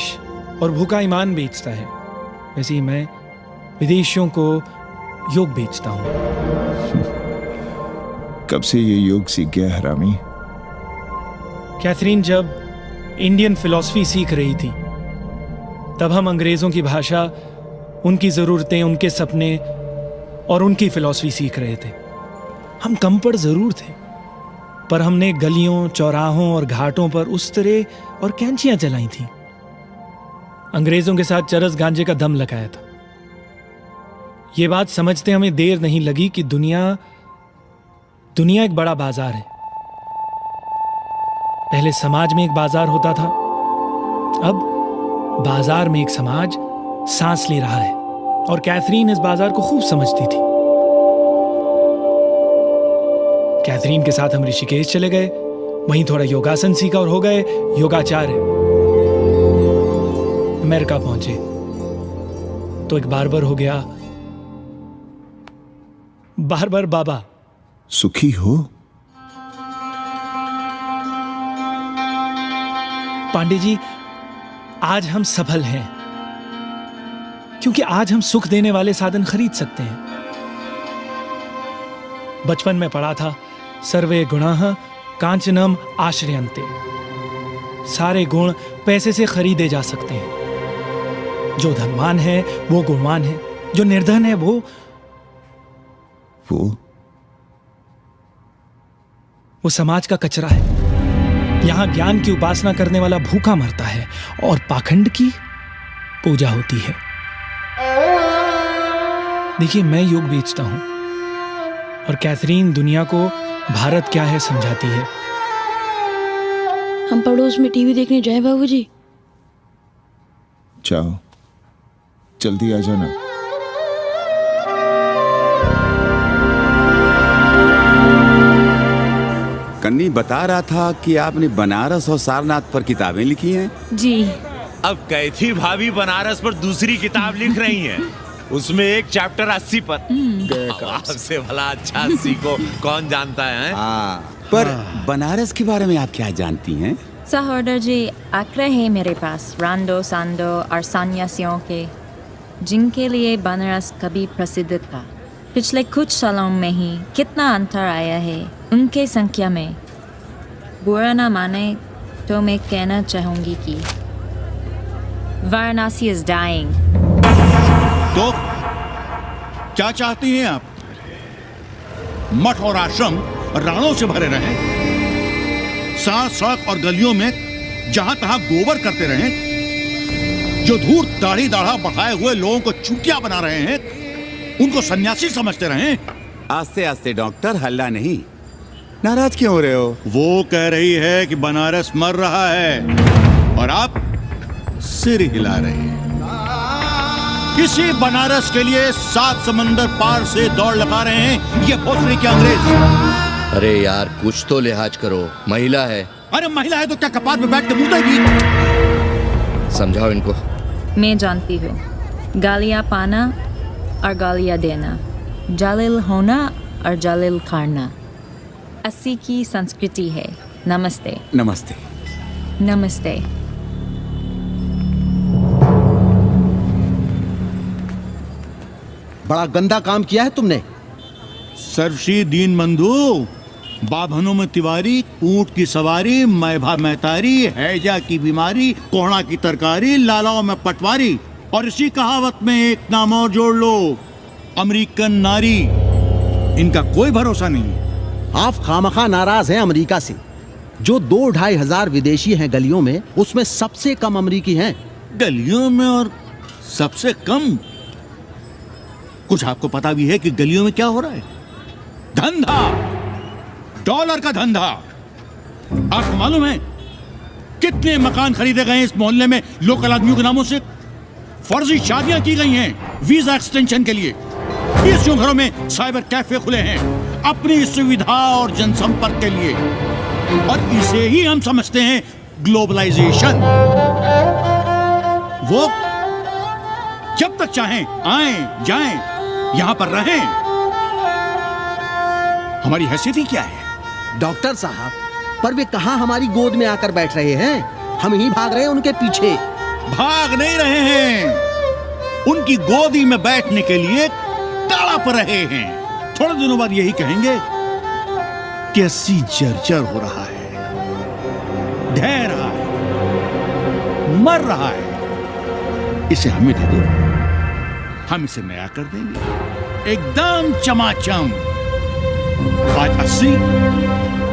और भूखा ईमान बेचता है, वैसे ही मैं विदेशियों को योग बेचता हूं। कब से ये योग सीख गया हरामी? कैथरीन जब इंडियन फिलॉसफी सीख रही थी तब हम अंग्रेजों की भाषा, उनकी ज़रूरतें, उनके सपने और उनकी फिलॉसफी सीख रहे थे। हम कम पढ़ ज़रूर थे, पर हमने गलियों, चौराहों और घाटों पर उस्तरे और कैंचियां चलाई थीं। अंग्रेजों के साथ चरस गांजे का दम लगाया था। ये बात समझते हमें देर नहीं लगी कि दुनिया एक बड़ा बाजार है। पहले समाज में एक बाजार होता था, अब बाजार में एक समाज सांस ले रहा है, और कैथरीन इस बाजार को खूब समझती थी। कैथरीन के साथ हम ऋषिकेश चले गए, वहीं थोड़ा योगासन सीखा और हो गए योगाचार्य। अमेरिका पहुंचे तो एक बार्बर हो गया, बार्बर बाबा। सुखी हो? पांडे जी, आज हम सफल हैं, क्योंकि आज हम सुख देने वाले साधन खरीद सकते हैं। बचपन में पढ़ा था, सर्वे गुणाः कांचनम आश्रयन्ते। सारे गुण पैसे से खरीदे जा सकते हैं। जो धनवान है वो गुणवान है, जो निर्धन है वो समाज का कचरा है। यहां ज्ञान की उपासना करने वाला भूखा मरता है और पाखंड की पूजा होती है। देखिए, मैं योग बेचता हूं और कैथरीन दुनिया को भारत क्या है समझाती है। हम पड़ोस में टीवी देखने जाएं बाबूजी? जाओ, जल्दी आ जाना। कन्नी बता रहा था कि आपने बनारस और सारनाथ पर किताबें लिखी हैं। जी। अब कैथी भाभी बनारस पर दूसरी किताब लिख रही हैं। उसमें एक चैप्टर 80 पर। आपसे भला अच्छा 80 को कौन जानता है? पर बनारस के बारे में आप क्या जानती हैं? सहोदर जी, आंकड़े हैं मेरे पास रांडो सांडो और सन्यासियों के, जिनके लिए बनारस कभी प्रसिद्ध था। पिछले कुछ सालों में ही कितना अंतर आया है उनके संख्या में। बुरा ना माने तो मैं कहना चाहूंगी कि वाराणसी इज डाइंग। तो क्या चाहती हैं आप? मठ और आश्रम राणों से भरे रहें, सड़क सड़क और गलियों में जहां तहां गोबर करते रहें, जो धूर्त दाढ़ी दाढ़ा बढ़ाए हुए लोगों को चूतिया बना रहे हैं उनको सन्यासी समझते रहें। आस्ते आस्ते डॉक्टर, हल्ला नहीं। नाराज क्यों हो रहे हो? वो कह रही है कि बनारस मर रहा है और आप सिर हिला रहे हैं। किसी बनारस के लिए 7 समंदर पार से दौड़ लगा रहे हैं ये भोसड़ी के अंग्रेज। अरे यार, कुछ तो लिहाज करो, महिला है। अरे महिला है तो क्या कपार पे बैठ के मुंह देगी? समझाओ इनको। मैं जानती हूँ, गालियाँ पाना और गालियाँ देना, जालिल होना और जालिल खाना 80 की संस्कृति है। नमस्ते। नमस्ते। नमस्ते। बड़ा गंदा काम किया है तुमने। सर्वश्री दीन बंधु, बाभनों में तिवारी, ऊंट की सवारी, मैभा मैतारी, हैजा की बीमारी, कोहड़ा की तरकारी, लालाओं में पटवारी, और इसी कहावत में एक नाम और जोड़ लो, अमेरिकन नारी। इनका कोई भरोसा नहीं। आप खामखा नाराज हैं अमेरिका से। जो 2-2.5 हजार विदेशी हैं गलियों में, उसमें सबसे कम अमेरिकी हैं। गलियों में और सबसे कम? कुछ आपको पता भी है कि गलियों में क्या हो रहा है? धंधा, डॉलर का धंधा। आपको मालूम है कितने मकान खरीदे गए इस मोहल्ले में लोकल आदमियों के नामों से? फर्जी शादियां की गई हैं वीजा एक्सटेंशन के लिए। 20 घरों में साइबर कैफे खुले हैं अपनी सुविधा और जनसंपर्क के लिए, और इसे ही हम समझते हैं ग्लोबलाइजेशन। वो जब तक चाहें आएं जाएं, यहां पर रहें। हमारी हैसियत ही क्या है? डॉक्टर साहब, पर वे कहां हमारी गोद में आकर बैठ रहे हैं? हम ही भाग रहे हैं उनके पीछे। भाग नहीं रहे हैं, उनकी गोदी में बैठने के लिए तड़प रहे हैं। थोड़े दिनों बाद यही कहेंगे कि 80 जर्जर हो रहा है, ढह रहा है, मर रहा है। इसे हमें दे दो, हम इसे नया कर देंगे, एकदम चमाचम। आज 80,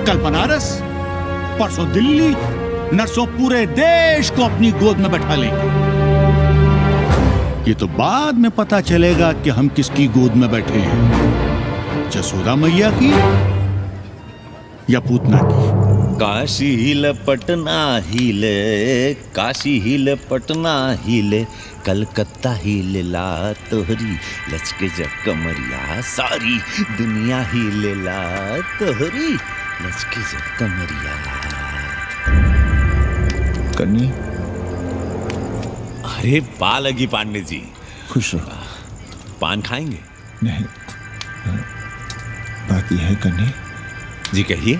कल बनारस, परसों दिल्ली, नरसों पूरे देश को अपनी गोद में बैठा लेंगे। ये तो बाद में पता चलेगा कि हम किसकी गोद में बैठे हैं, जसोदा मैया की या पूतना की। काशी हिले पटना हिले, काशी हिले पटना हिले, कलकत्ता हिले ला तोहरी लचके जब कमरिया, सारी दुनिया हिले ला तोहरी लचके जब कमरिया। कन्नी, अरे पा लगी पांडे जी। खुश रहो। पान खाएंगे? नहीं, बात यह है कन्नी जी, कहिए।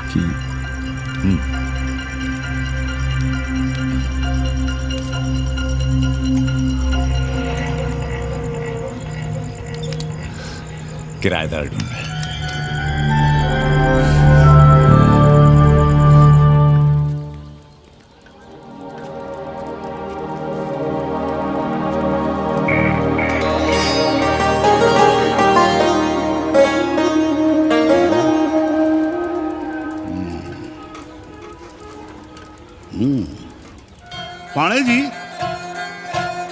कि किराएदार ढूंढ रहे हैं। पाणे जी,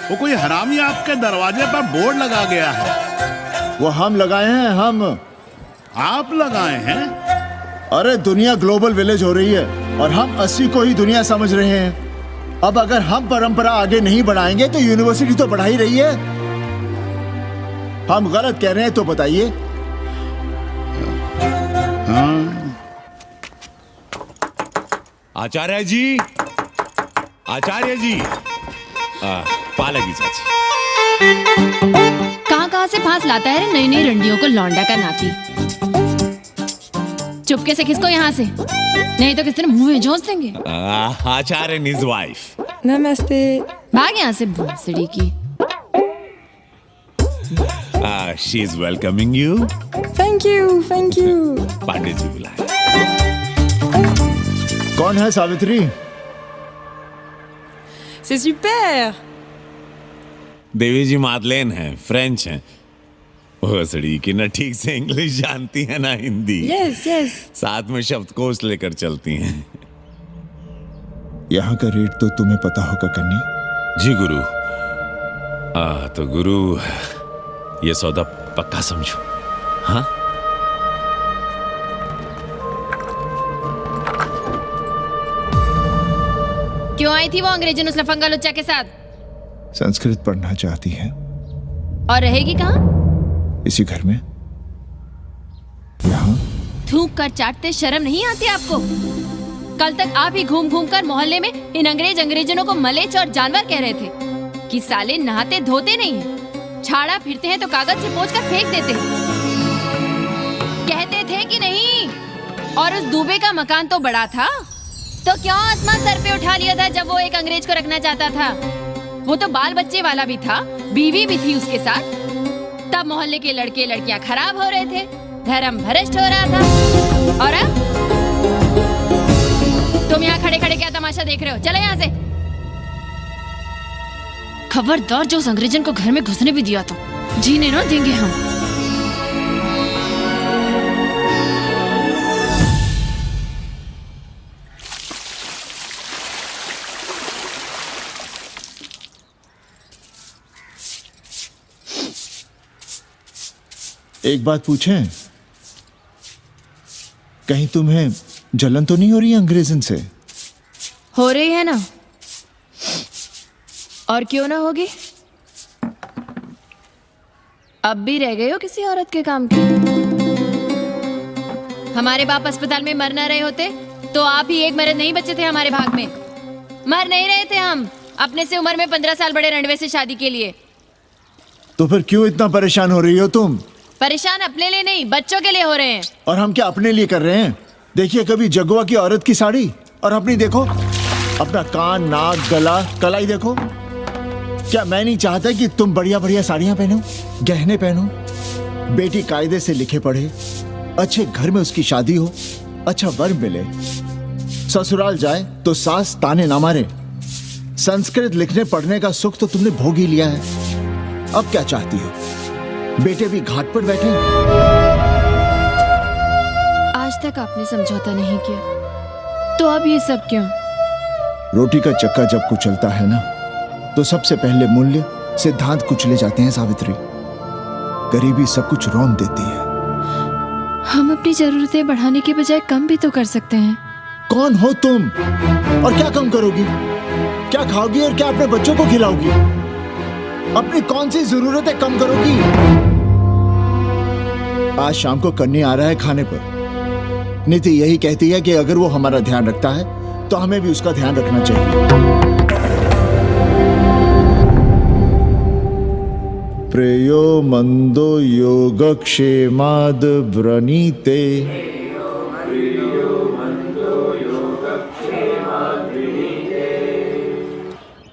वो कोई हरामी आपके दरवाजे पर बोर्ड लगा गया है। वो हम लगाए हैं, हम। आप लगाए हैं? अरे दुनिया ग्लोबल विलेज हो रही है और हम 80 को ही दुनिया समझ रहे हैं। अब अगर हम परंपरा आगे नहीं बढ़ाएंगे तो यूनिवर्सिटी तो बढ़ा ही रही है। हम गलत कह रहे हैं तो बताइए। आचार्य जी, आचार्य जी, पालकी चाची। कहाँ से फांस लाता है नई नई रंडियों को लौंडा का नाती। चुपके से खिसको यहाँ से, नहीं तो किस दिन मुंह में जोश देंगे। आचार्य and his wife। नमस्ते। भाग यहाँ से भोसड़ी की। She is welcoming you। Thank you, thank you. Pandey ji बुलाए। कौन है सावित्री? C'est super। देवी जी मादलेन हैं, फ्रेंच हैं। भोसड़ी की ना ठीक से इंग्लिश जानती है ना हिंदी। Yes yes. साथ में शब्दकोश लेकर चलती हैं। यहाँ का रेट तो तुम्हें पता होगा कन्नी। जी गुरु। तो गुरु ये सौदा पक्का समझो। हाँ, क्यों आई थी वो अंग्रेजन उस लफंगा लुच्चा के साथ? संस्कृत पढ़ना चाहती है। और रहेगी कहाँ? इसी घर में, यहाँ। थूक कर चाटते शर्म नहीं आती आपको? कल तक आप ही घूम घूम कर मोहल्ले में इन अंग्रेजनों को मलेच और जानवर कह रहे थे कि साले नहाते धोते नहीं हैं, छाड़ा फिरते हैं तो कागज से पोंछ कर फेंक देते हैं। कहते थे कि नहीं? और उस दूबे का मकान तो बड़ा था, तो क्यों आसमान सर पे उठा लिया था जब वो एक अंग्रेज को रखना चाहता था? वो तो बाल बच्चे वाला भी था, बीवी भी थी उसके साथ। तब मोहल्ले के लड़के लड़कियां खराब हो रहे थे, धर्म भ्रष्ट हो रहा था। और अब तुम यहाँ खड़े खड़े क्या तमाशा देख रहे हो? चले यहाँ से। खबरदार, जो उस अंग्रेजन को घर में घुसने भी दिया था, जीने ना देंगे हम। एक बात पूछें, कहीं तुम्हें जलन तो नहीं हो रही अंग्रेजन से? हो रही है ना, और क्यों ना होगी? अब भी रह गए हो किसी औरत के काम की? हमारे बाप अस्पताल में मर न रहे होते तो आप ही एक मर्द नहीं बचे थे हमारे भाग में। मर नहीं रहे थे हम अपने से उम्र में 15 साल बड़े रंडवे से शादी के लिए। तो फिर क्यों इतना परेशान हो रही हो तुम? परेशान अपने लिए नहीं, बच्चों के लिए हो रहे हैं। और हम क्या अपने लिए कर रहे हैं? देखिए कभी जगुआ की औरत की साड़ी और अपनी देखो, अपना कान, नाक, गला, कलाई देखो। क्या मैं नहीं चाहता कि तुम बढ़िया बढ़िया साड़ियां पहनो, गहने पहनो, बेटी कायदे से लिखे पढ़े, अच्छे घर में उसकी शादी हो, अच्छा वर मिले, ससुराल जाए तो सास ताने ना मारे। संस्कृत लिखने पढ़ने का सुख तो तुमने भोग ही लिया है। अब क्या चाहती हो? बेटे भी घाट पर बैठे। आज तक आपने समझौता नहीं किया, तो अब ये सब क्यों? रोटी का चक्का जब कुचलता है ना, तो सबसे पहले मूल्य सिद्धांत कुचले जाते हैं सावित्री। गरीबी सब कुछ रौंद देती है। हम अपनी जरूरतें बढ़ाने के बजाय कम भी तो कर सकते हैं। कौन हो तुम और क्या कम करोगी? क्या खाओगी और क्या अपने बच्चों को खिलाओगी? अपनी कौन सी जरूरतें कम करोगी? आज शाम को कन्नी आ रहा है खाने पर। नीति यही कहती है कि अगर वो हमारा ध्यान रखता है तो हमें भी उसका ध्यान रखना चाहिए। प्रेयो मंदो योगक्षेमाद व्रणीते।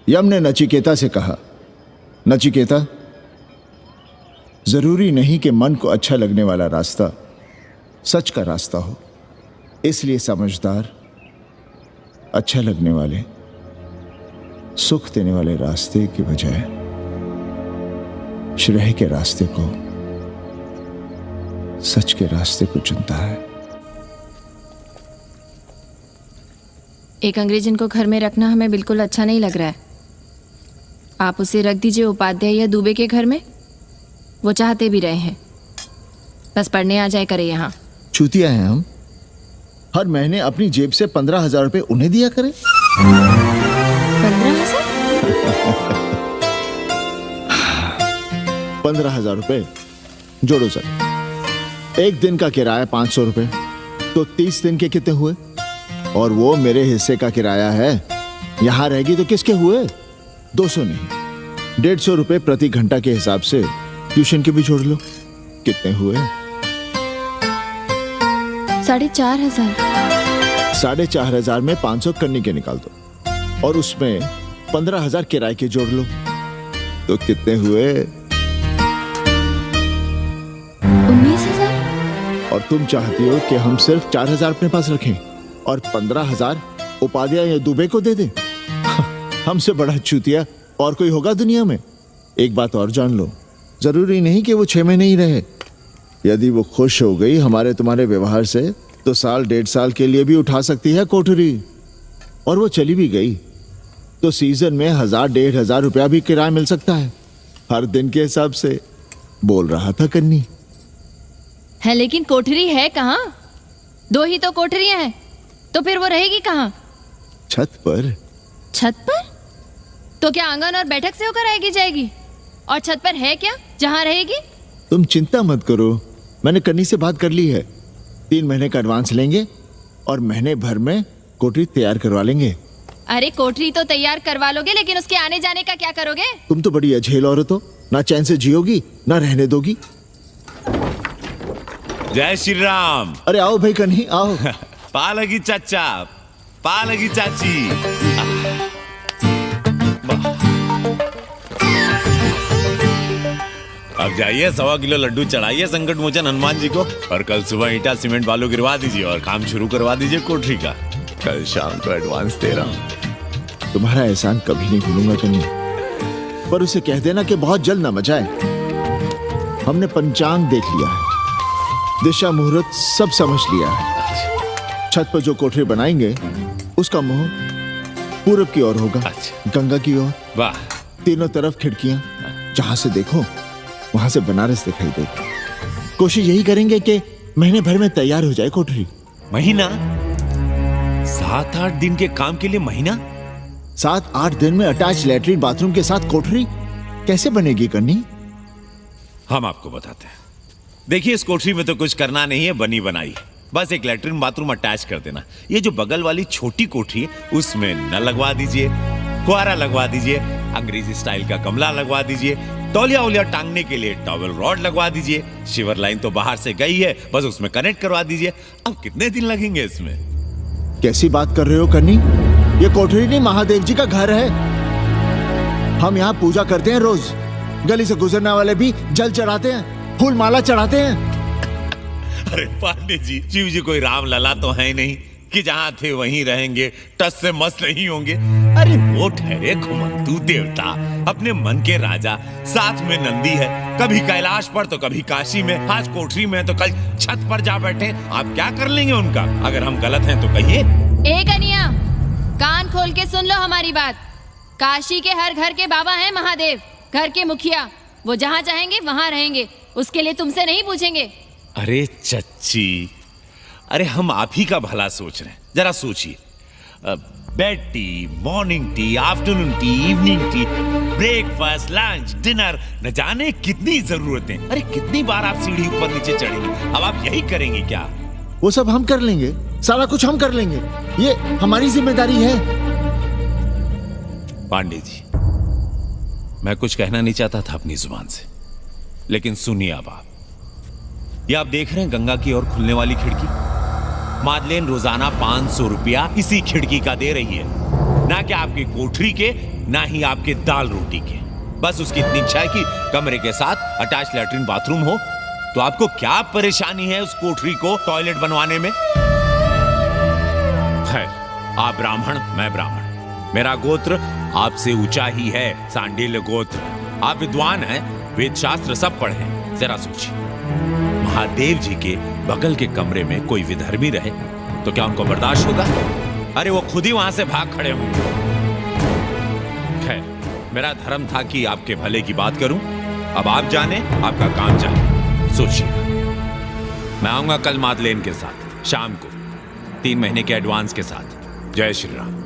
यम ने नचिकेता से कहा, नचिकेता जरूरी नहीं कि मन को अच्छा लगने वाला रास्ता सच का रास्ता हो। इसलिए समझदार, अच्छा लगने वाले, सुख देने वाले रास्ते की बजाय श्रेय के रास्ते को, सच के रास्ते को चुनता है। एक अंग्रेजन को घर में रखना हमें बिल्कुल अच्छा नहीं लग रहा है। आप उसे रख दीजिए उपाध्याय या दुबे के घर में, वो चाहते भी रहे हैं। बस पढ़ने आ जाए करे यहाँ। चूतिया हैं हम, हर महीने अपनी जेब से 15,000 रुपए उन्हें दिया करें। 15,000 रुपए जोड़ो सर। एक दिन का किराया 500 रुपए, तो 30 दिन के कितने हुए? और वो मेरे हिस्से का किराया है, यहां रहेगी तो किसके हुए? 200 नहीं, 150 रुपए प्रति घंटा के हिसाब से ट्यूशन के भी जोड़ लो, कितने हुए? 4,500। 4,500 में 500 कन्नी के निकाल दो और उसमें 15,000 किराए के जोड़ लो, तो कितने हुए? 19,000। और तुम चाहती हो कि हम सिर्फ 4,000 अपने पास रखें और 15,000 उपाध्याय या दुबे को दे दें? हमसे बड़ा चूतिया और कोई होगा दुनिया में? एक बात और जान लो, जरूरी नहीं कि वो 6 महीने ही रहे। यदि वो खुश हो गई हमारे तुम्हारे व्यवहार से, तो साल 1.5 साल के लिए भी उठा सकती है कोठरी। और वो चली भी गई तो सीजन में 1,000-1,500 रुपया भी किराया मिल सकता है, हर दिन के हिसाब से। बोल रहा था कन्नी। है लेकिन कोठरी है कहाँ? 2 ही तो कोठरियां हैं, तो फिर वो रहेगी कहाँ? छत पर। छत पर? तो क्या आंगन और बैठक से होकर आएगी जाएगी? और छत पर है क्या जहाँ रहेगी? तुम चिंता मत करो, मैंने कन्नी से बात कर ली है। 3 महीने का एडवांस लेंगे और महीने भर में कोठरी तैयार करवा लेंगे। अरे कोठरी तो तैयार करवा लोगे, लेकिन उसके आने जाने का क्या करोगे? तुम तो बड़ी अझेल औरत हो, ना चैन से जियोगी ना रहने दोगी। जय श्री राम। अरे आओ भाई कन्ही आओ। पालगी चाचा, पालगी चाची। अब जाइए 1.25 किलो लड्डू चढ़ाइए संकट मोचन हनुमान जी को, और कल सुबह ईटा सीमेंट बालू गिरवा दीजिए और काम शुरू करवा दीजिए कोठरी का। कल शाम को एडवांस दे रहा हूँ। तुम्हारा एहसान कभी नहीं भूलूंगा कन्नी, पर उसे कह देना कि बहुत जल्द न मचाए। हमने पंचांग देख लिया है, दिशा मुहूर्त सब समझ लिया है। छत पर जो कोठरी बनाएंगे उसका मुंह पूरब की ओर होगा, गंगा की ओर। वाह। तीनों तरफ खिड़कियां, जहां से देखो वहां से बनारस दिखाई देगी। कोशिश यही करेंगे कि महीने भर में तैयार हो जाए कोठरी। महीना? 7-8 दिन के काम के लिए महीना? 7-8 दिन में अटैच लैट्रिन बाथरूम के साथ कोठरी कैसे बनेगी कन्नी? हम आपको बताते हैं। देखिए, इस कोठरी में तो कुछ करना नहीं है, बनी बनाई। बस एक लैट्रिन बाथरूम अटैच कर देना। ये जो बगल वाली छोटी कोठरी है उसमें नल लगवा दीजिए, फुहारा लगवा दीजिए, अंग्रेजी स्टाइल का गमला लगवा दीजिए, तौलिया उलिया टांगने के लिए टॉवल रॉड लगवा दीजिए। शिवर लाइन तो बाहर से गई है, बस उसमें कनेक्ट करवा दीजिए। अब कितने दिन लगेंगे इसमें? कैसी बात कर रहे हो कन्नी? ये कोठरी नहीं, महादेव जी का घर है। हम यहाँ पूजा करते हैं रोज। गली से गुजरने वाले भी जल चढ़ाते हैं, फूल माला चढ़ाते हैं। अरे पांडे जी, शिव जी कोई राम लला तो है नहीं कि जहां थे वहीं रहेंगे, टस से मस्त नहीं होंगे। अरे वो ठहरे घुमंतू देवता, अपने मन के राजा, साथ में नंदी है, कभी कैलाश पर तो कभी काशी में, आज कोठरी में तो कल छत पर जा बैठे। आप क्या कर लेंगे उनका? अगर हम गलत हैं तो कहिए। ए कन्या, कान खोल के सुन लो हमारी बात। काशी के हर घर के बाबा हैं महादेव, घर के मुखिया। वो जहाँ चाहेंगे वहाँ रहेंगे, उसके लिए तुमसे नहीं पूछेंगे। अरे चच्ची, अरे हम आप ही का भला सोच रहे हैं, जरा सोचिए। Bed tea, morning tea, afternoon T, evening tea, breakfast, lunch, dinner, न जाने कितनी जरूरतें। अरे कितनी बार आप सीढ़ी ऊपर नीचे चढ़ेंगे, अब आप यही करेंगे क्या? वो सब हम कर लेंगे, सारा कुछ हम कर लेंगे, ये हमारी जिम्मेदारी है। पांडे जी, मैं कुछ कहना नहीं चाहता था अपनी जुबान से, लेकिन सुनिए अब आप। ये आप देख रहे हैं गंगा की ओर खुलने वाली खिड़की? मादलेन रोजाना 500 रुपया इसी खिड़की का दे रही है, ना कि आपकी कोठरी के, ना ही आपके दाल रोटी के। बस उसकी इतनी इच्छा है कि कमरे के साथ अटैच लैट्रिन बाथरूम हो। तो आपको क्या परेशानी है उस कोठरी को टॉयलेट बनवाने में? खैर, आप ब्राह्मण, मैं ब्राह्मण, मेरा गोत्र आपसे ऊंचा ही है, सांडिल्य गोत्र। आप विद्वान हैं, वेद शास्त्र सब पढ़े हैं। जरा सोचिए, महादेव जी के बगल के कमरे में कोई विधर्मी रहे तो क्या उनको बर्दाश्त होगा? अरे वो खुद ही वहां से भाग खड़े होंगे। खैर, मेरा धर्म था कि आपके भले की बात करूं। अब आप जाने, आपका काम जाने। सोचिएगा, मैं आऊंगा कल मादलेन के साथ शाम को 3 महीने के एडवांस के साथ। जय श्री राम।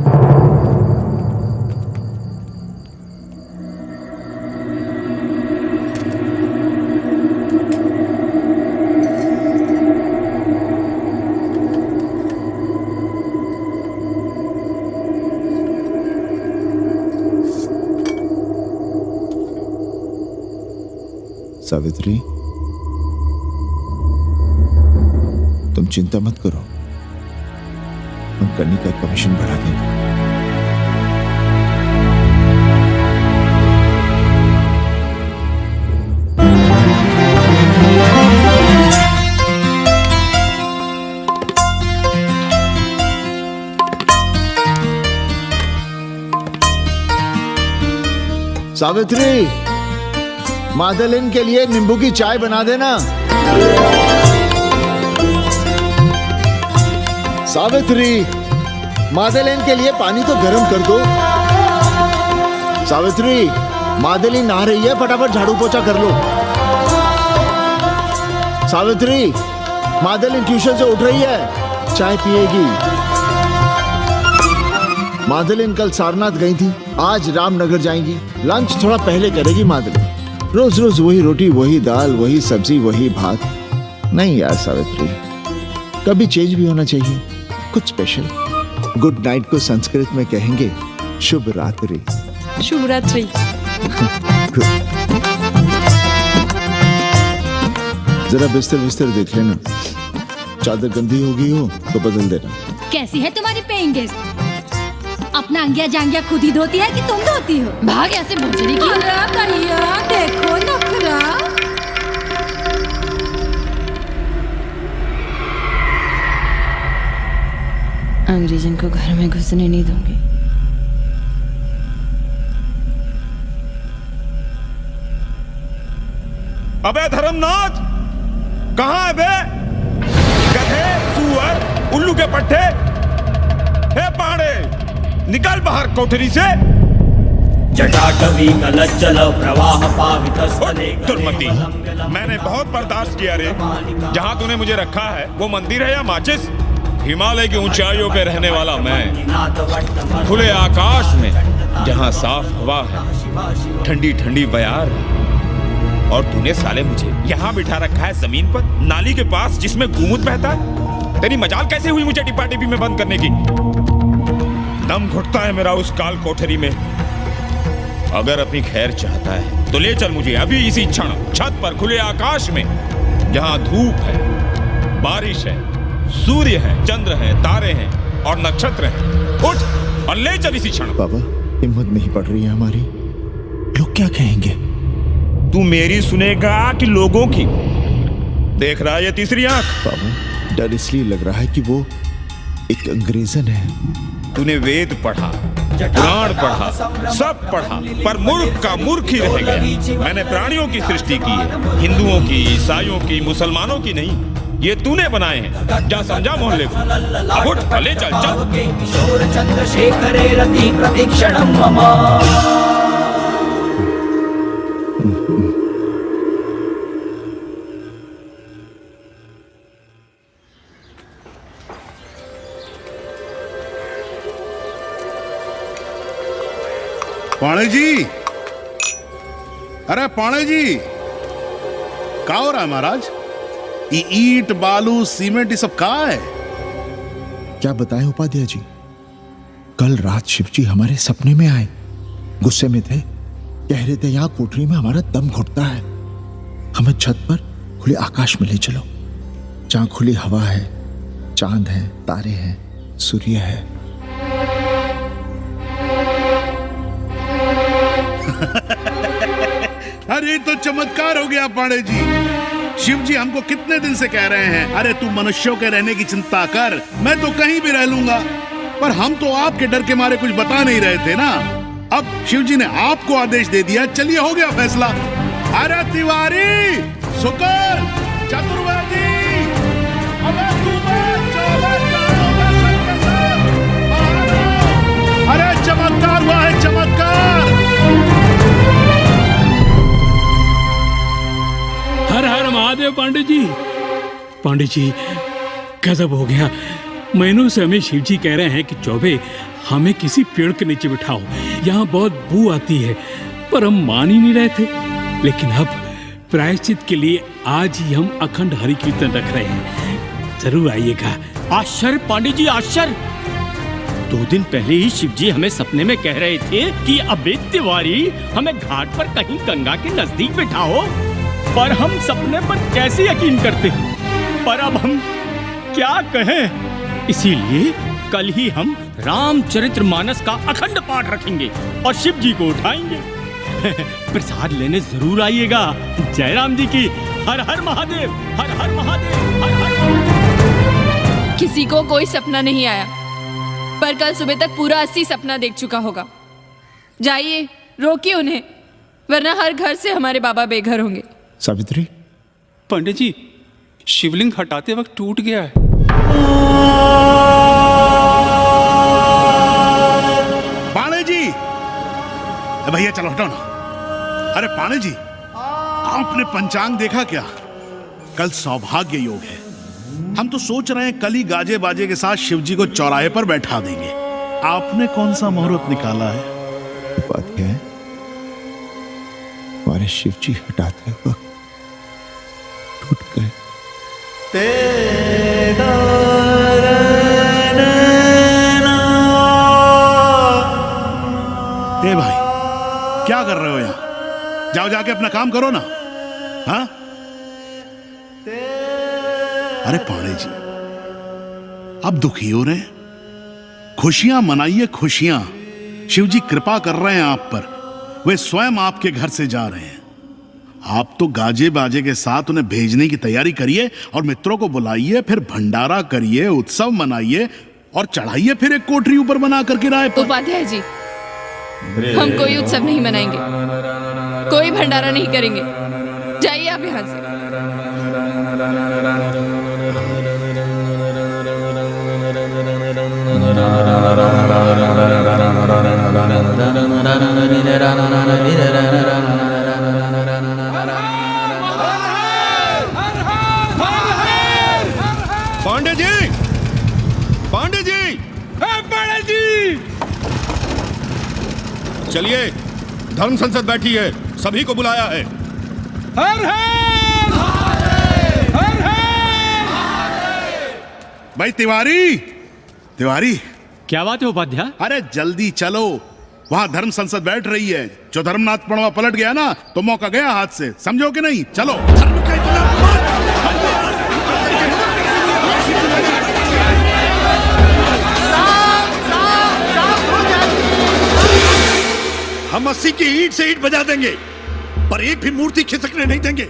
सावित्री, तुम चिंता मत करो, हम कन्नी का कमीशन बढ़ा देंगे। सावित्री, मादलिन के लिए नींबू की चाय बना देना। सावित्री, मादलिन के लिए पानी तो गर्म कर दो। सावित्री, मादलिन नहा रही है, फटाफट झाड़ू पोछा कर लो। सावित्री, मादलिन ट्यूशन से उठ रही है, चाय पिएगी। मादलिन कल सारनाथ गई थी, आज रामनगर जाएंगी। लंच थोड़ा पहले करेगी मादलिन। रोज रोज वही रोटी, वही दाल, वही सब्जी, वही भात। नहीं यार सावित्री, कभी चेंज भी होना चाहिए, कुछ स्पेशल। गुड नाइट को संस्कृत में कहेंगे शुभ रात्रि। शुभ रात्रि। जरा बिस्तर बिस्तर देख लेना, चादर गंदी हो गई हो तो बदल देना। कैसी है तुम्हारी पेइंग गेस्ट? अपना अंगिया जांगिया खुद ही धोती है कि तुम धोती हो? भाग ऐसे भोजड़ी की। अरे भैया देखो नखरा। अंग्रेजन को घर में घुसने नहीं दूंगी। अबे धर्मनाथ, कहाँ है बे? गधे, सुअर, उल्लू के पट्टे। हे पाड़े, निकल बाहर कोठरी से। जटाटवी कलज्जल प्रवाह पावितस्थले। दुर्मति, मैंने बहुत बर्दाश्त किया रे। जहाँ तूने मुझे रखा है वो मंदिर है या माचिस? हिमालय की ऊंचाइयों पे रहने वाला मैं, खुले आकाश में जहाँ साफ हवा है, ठंडी ठंडी बयार, और तूने साले मुझे यहाँ बिठा रखा है जमीन पर, नाली के पास जिसमें गोमूत्र बहता है। तेरी मजाल कैसे हुई मुझे डिब्बा डिब्बी में बंद करने की? दम घुटता है मेरा उस काल कोठरी में। अगर अपनी खैर चाहता है तो ले चल मुझे अभी इसी क्षण छत पर खुले आकाश में, जहाँ धूप है, बारिश है, सूर्य है, चंद्र है, तारे हैं और नक्षत्र हैं। उठ और ले चल इसी क्षण। बाबा, हिम्मत नहीं पड़ रही है हमारी, लोग क्या कहेंगे? तू मेरी सुनेगा कि लोगों की? देख रहा है ये तीसरी आंख? बाबा, डर इसलिए लग रहा है कि वो एक अंग्रेजन है। तूने वेद पढ़ा, पुराण पढ़ा, सब पढ़ा, पर मूर्ख का मूर्ख ही रह गया। मैंने प्राणियों की सृष्टि की है, हिंदुओं की, ईसाइयों की, मुसलमानों की नहीं। ये तूने बनाए हैं। जा समझा मोहल्ले को। अब उठ, ले चल चल। किशोर चंद्रशेखरे रति प्रतीक्षणं मम। पाणे जी, अरे पाणे जी, क्या हो रहा है महाराज? ये ईंट, बालू, सीमेंट, ये सब कहाँ है? क्या बताएं उपाध्याय जी, कल रात शिवजी हमारे सपने में आए, गुस्से में थे, कह रहे थे यहाँ कोठरी में हमारा दम घुटता है, हमें छत पर खुले आकाश में ले चलो, जहाँ खुली हवा है, चांद है, तारे हैं, सूर्य है। अरे तो चमत्कार हो गया पांडे जी। शिव जी हमको कितने दिन से कह रहे हैं, अरे तू मनुष्यों के रहने की चिंता कर, मैं तो कहीं भी रह लूंगा। पर हम तो आपके डर के मारे कुछ बता नहीं रहे थे ना। अब शिव जी ने आपको आदेश दे दिया, चलिए हो गया फैसला। अरे तिवारी, शुक्र, चतुर्वेदी, अरे चमत्कार हुआ है, चमत्कार। हर हर महादेव पांडे जी। पांडे जी गजब हो गया। महीनों से हमें शिव जी कह रहे हैं कि चौबे हमें किसी पेड़ के नीचे बिठाओ, यहाँ बहुत बू आती है, पर हम मान ही नहीं रहे थे। लेकिन अब प्रायश्चित के लिए आज ही हम अखंड हरि कीर्तन रख रहे हैं, जरूर आइएगा। आश्चर्य पांडे जी, आश्चर्य। 2 दिन पहले ही शिव जी हमें सपने में कह रहे थे कि अबे तिवारी हमें घाट पर कहीं गंगा के नजदीक बिठाओ, पर हम सपने पर कैसे यकीन करते। पर अब हम क्या कहें, इसीलिए कल ही हम रामचरितमानस का अखंड पाठ रखेंगे और शिव जी को उठाएंगे। प्रसाद लेने जरूर आइएगा। जय राम जी की। हर हर महादेव, हर हर महादेव, हर हर महादेव। किसी को कोई सपना नहीं आया, पर कल सुबह तक पूरा 80 सपना देख चुका होगा। जाइए रोकिए उन्हें, वरना हर घर से हमारे बाबा बेघर होंगे। सावित्री, पंडित जी शिवलिंग हटाते वक्त टूट गया है। पांडे जी, भैया चलो हटाओ ना। अरे पांडे जी, आपने पंचांग देखा क्या? कल सौभाग्य योग है। हम तो सोच रहे हैं कल ही गाजे बाजे के साथ शिव जी को चौराहे पर बैठा देंगे। आपने कौन सा मुहूर्त निकाला है? बात क्या है, हमारे शिव जी हटाते वक्त टूट गए। ए भाई, क्या कर रहे हो यहाँ? जाओ जाके अपना काम करो ना। हाँ? अरे पांडे जी, अब दुखी हो रहे हैं? खुशियां मनाइए, खुशियां। शिव जी कृपा कर रहे हैं आप पर, वे स्वयं आपके घर से जा रहे हैं। आप तो गाजे बाजे के साथ उन्हें भेजने की तैयारी करिए और मित्रों को बुलाइए, फिर भंडारा करिए, उत्सव मनाइए और चढ़ाइए फिर एक कोठरी ऊपर बना कर किराए पर। उपाध्याय जी, हम कोई उत्सव नहीं मनाएंगे, कोई भंडारा नहीं करेंगे। जाइए आप यहाँ से। पांडे जी, पांडे जी, पांडे जी, चलिए धर्म संसद बैठी है, सभी को बुलाया है। हर हर हर हर। भाई तिवारी, तिवारी, क्या बात है उपाध्याय? अरे जल्दी चलो, वहां धर्म संसद बैठ रही है। जो धर्मनाथ पड़वा पलट गया ना तो मौका गया हाथ से, समझो कि नहीं? चलो। हम 80 की ईंट से ईंट बजा देंगे, पर एक भी मूर्ति खिसकने नहीं देंगे।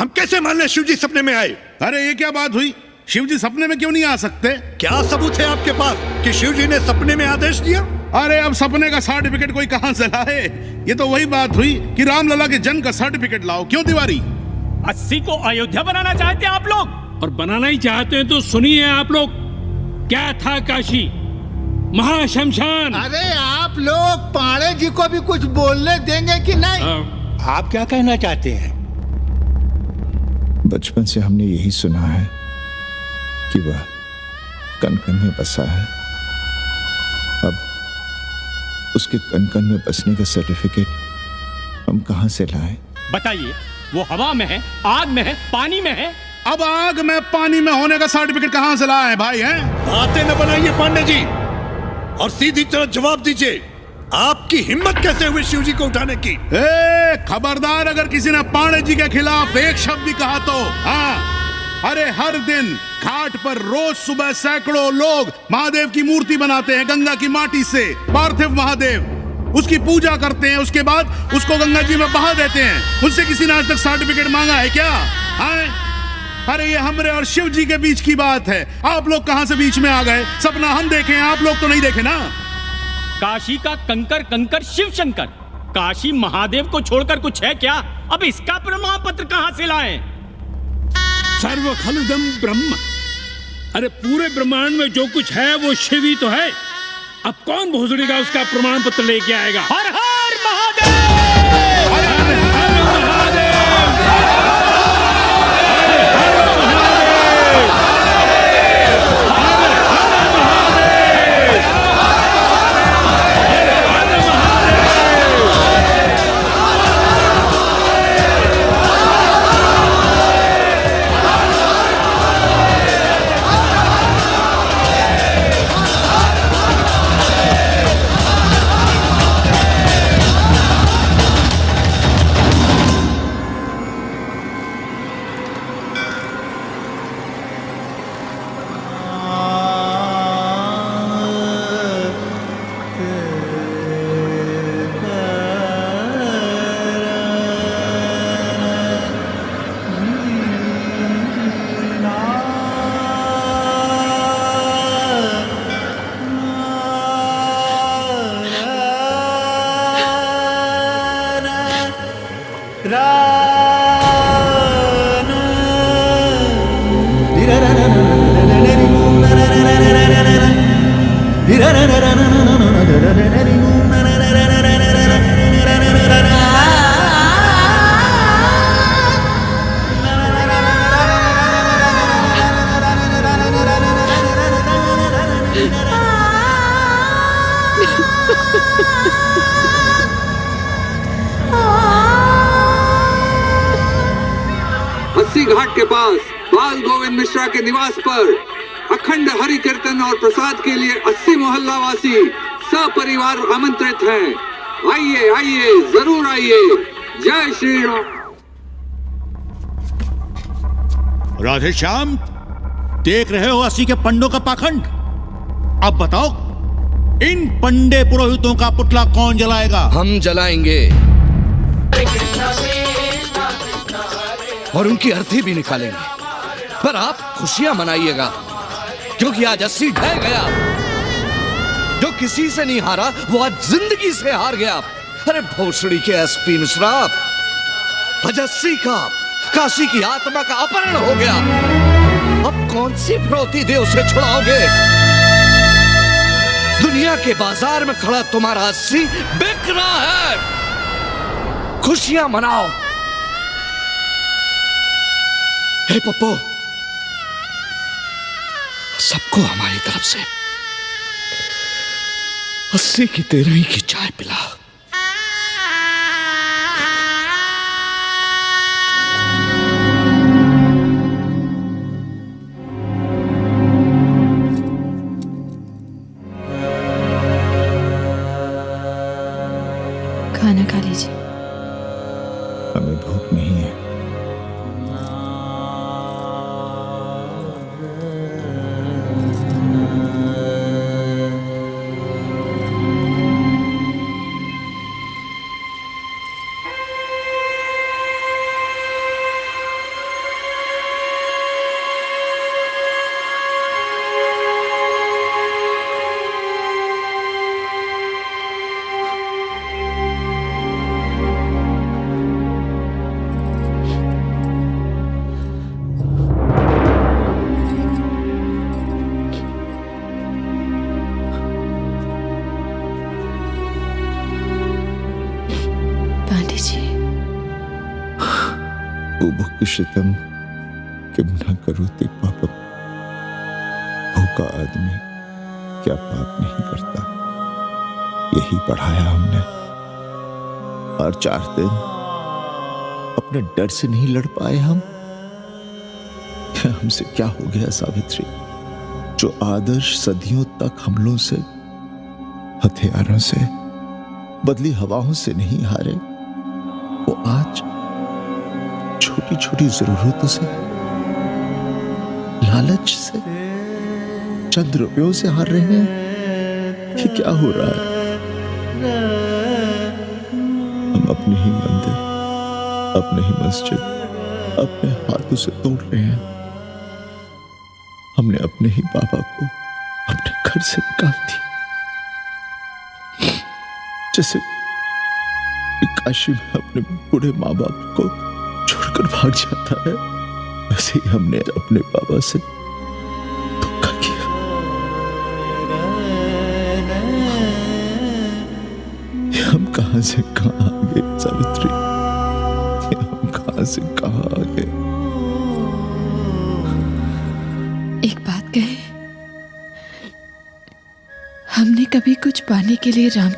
हम कैसे मान लें शिव जी सपने में आए? अरे ये क्या बात हुई? शिव जी सपने में क्यों नहीं आ सकते? क्या सबूत है आपके पास कि शिव जी ने सपने में आदेश दिया? अरे अब सपने का सर्टिफिकेट कोई कहां से लाए? ये तो वही बात हुई कि रामलला के जन्म का सर्टिफिकेट लाओ। क्यों तिवारी? 80 को अयोध्या बनाना चाहते हैं आप लोग? और बनाना ही चाहते हैं तो सुनिए आप लोग, क्या था काशी महाशमशान। अरे आप लोग पांडे जी को भी कुछ बोलने देंगे कि नहीं? आप क्या कहना चाहते हैं? बचपन से हमने यही सुना है कि वह कन कन में बसा है। अब उसके कन कन में बसने का सर्टिफिकेट हम कहां से लाएं? बताइए, वो हवा में है, आग में है, पानी में है? अब आग में पानी में होने का सर्टिफिकेट कहां से लाए भाई? हैं? बातें न बनाइए पांडे जी, और सीधी तरह जवाब दीजिए, आपकी हिम्मत कैसे हुई शिव जी को उठाने की? खबरदार, अगर किसी ने पांडे जी के खिलाफ एक शब्द भी कहा तो। हाँ, अरे हर दिन घाट पर रोज सुबह सैकड़ों लोग महादेव की मूर्ति बनाते हैं गंगा की माटी से, पार्थिव महादेव। उसकी पूजा करते हैं, उसके बाद उसको गंगा जी में बहा देते हैं। उनसे किसी ने आज तक सर्टिफिकेट मांगा है क्या? अरे ये हमरे और शिव जी के बीच की बात है। आप लोग कहां से बीच में आ गए? सपना हम देखे, आप लोग तो नहीं देखे ना। काशी का कंकर कंकर शिव शंकर, काशी महादेव को छोड़कर कुछ है क्या? अब इसका प्रमाण पत्र कहां से लाएं? सर्व खलुदम ब्रह्म, अरे पूरे ब्रह्मांड में जो कुछ है वो शिव ही तो है। अब कौन भोसड़ी का उसका प्रमाण पत्र लेके आएगा? हर हर महादेव, हर हर महादेव। अस्सी घाट के पास बाल गोविंद मिश्रा के निवास पर अखंड हरि कीर्तन और प्रसाद के लिए 80 मोहल्ला वासी सपरिवार आमंत्रित हैं। आइए आइए, जरूर आइए। जय श्री राम। राधे श्याम, देख रहे हो 80 के पंडों का पाखंड। अब बताओ, इन पंडे पुरोहितों का पुतला कौन जलाएगा? हम जलाएंगे और उनकी अर्थी भी निकालेंगे। पर आप खुशियां मनाइएगा, क्योंकि आज 80 ढह गया। जो किसी से नहीं हारा वो आज जिंदगी से हार गया। अरे भोसड़ी के एसपी मिश्रा, आज 80 का काशी की आत्मा का अपहरण हो गया। अब कौन सी फिरौती दे उसे छुड़ाओगे? दुनिया के बाजार में खड़ा तुम्हारा 80 बिक रहा है। खुशियां मनाओ। हे पप्पू, सबको हमारी तरफ से 80 की 13 की चाय पिला। खाना खा लीजिए। हमें भूख नहीं है। शितम किम न करो ते पापम। भूखा आदमी क्या पाप नहीं करता, यही पढ़ाया हमने। और 4 दिन अपने डर से नहीं लड़ पाए हम। हमसे क्या हो गया सावित्री? जो आदर्श सदियों तक हमलों से, हथियारों से, बदली हवाओं से नहीं हारे, वो आज छोटी छोटी जरूरतों से, लालच से, चंद रुपयों से हार रहे हैं। ये क्या हो रहा है? अपने ही मंदिर, अपने ही मस्जिद अपने हाथों से तोड़ रहे हैं। हमने अपने ही बाबा को अपने घर से निकाल दी। जैसे काशी में अपने बूढ़े माँ बाप को छोड़कर भाग जाता है, वैसे ही हमने अपने बाबा से धोखा किया। ये हम कहां से कहां आ गए सावित्री, ये हम कहां से कहां आ गए। एक बात कहे, हमने कभी कुछ पाने के लिए राम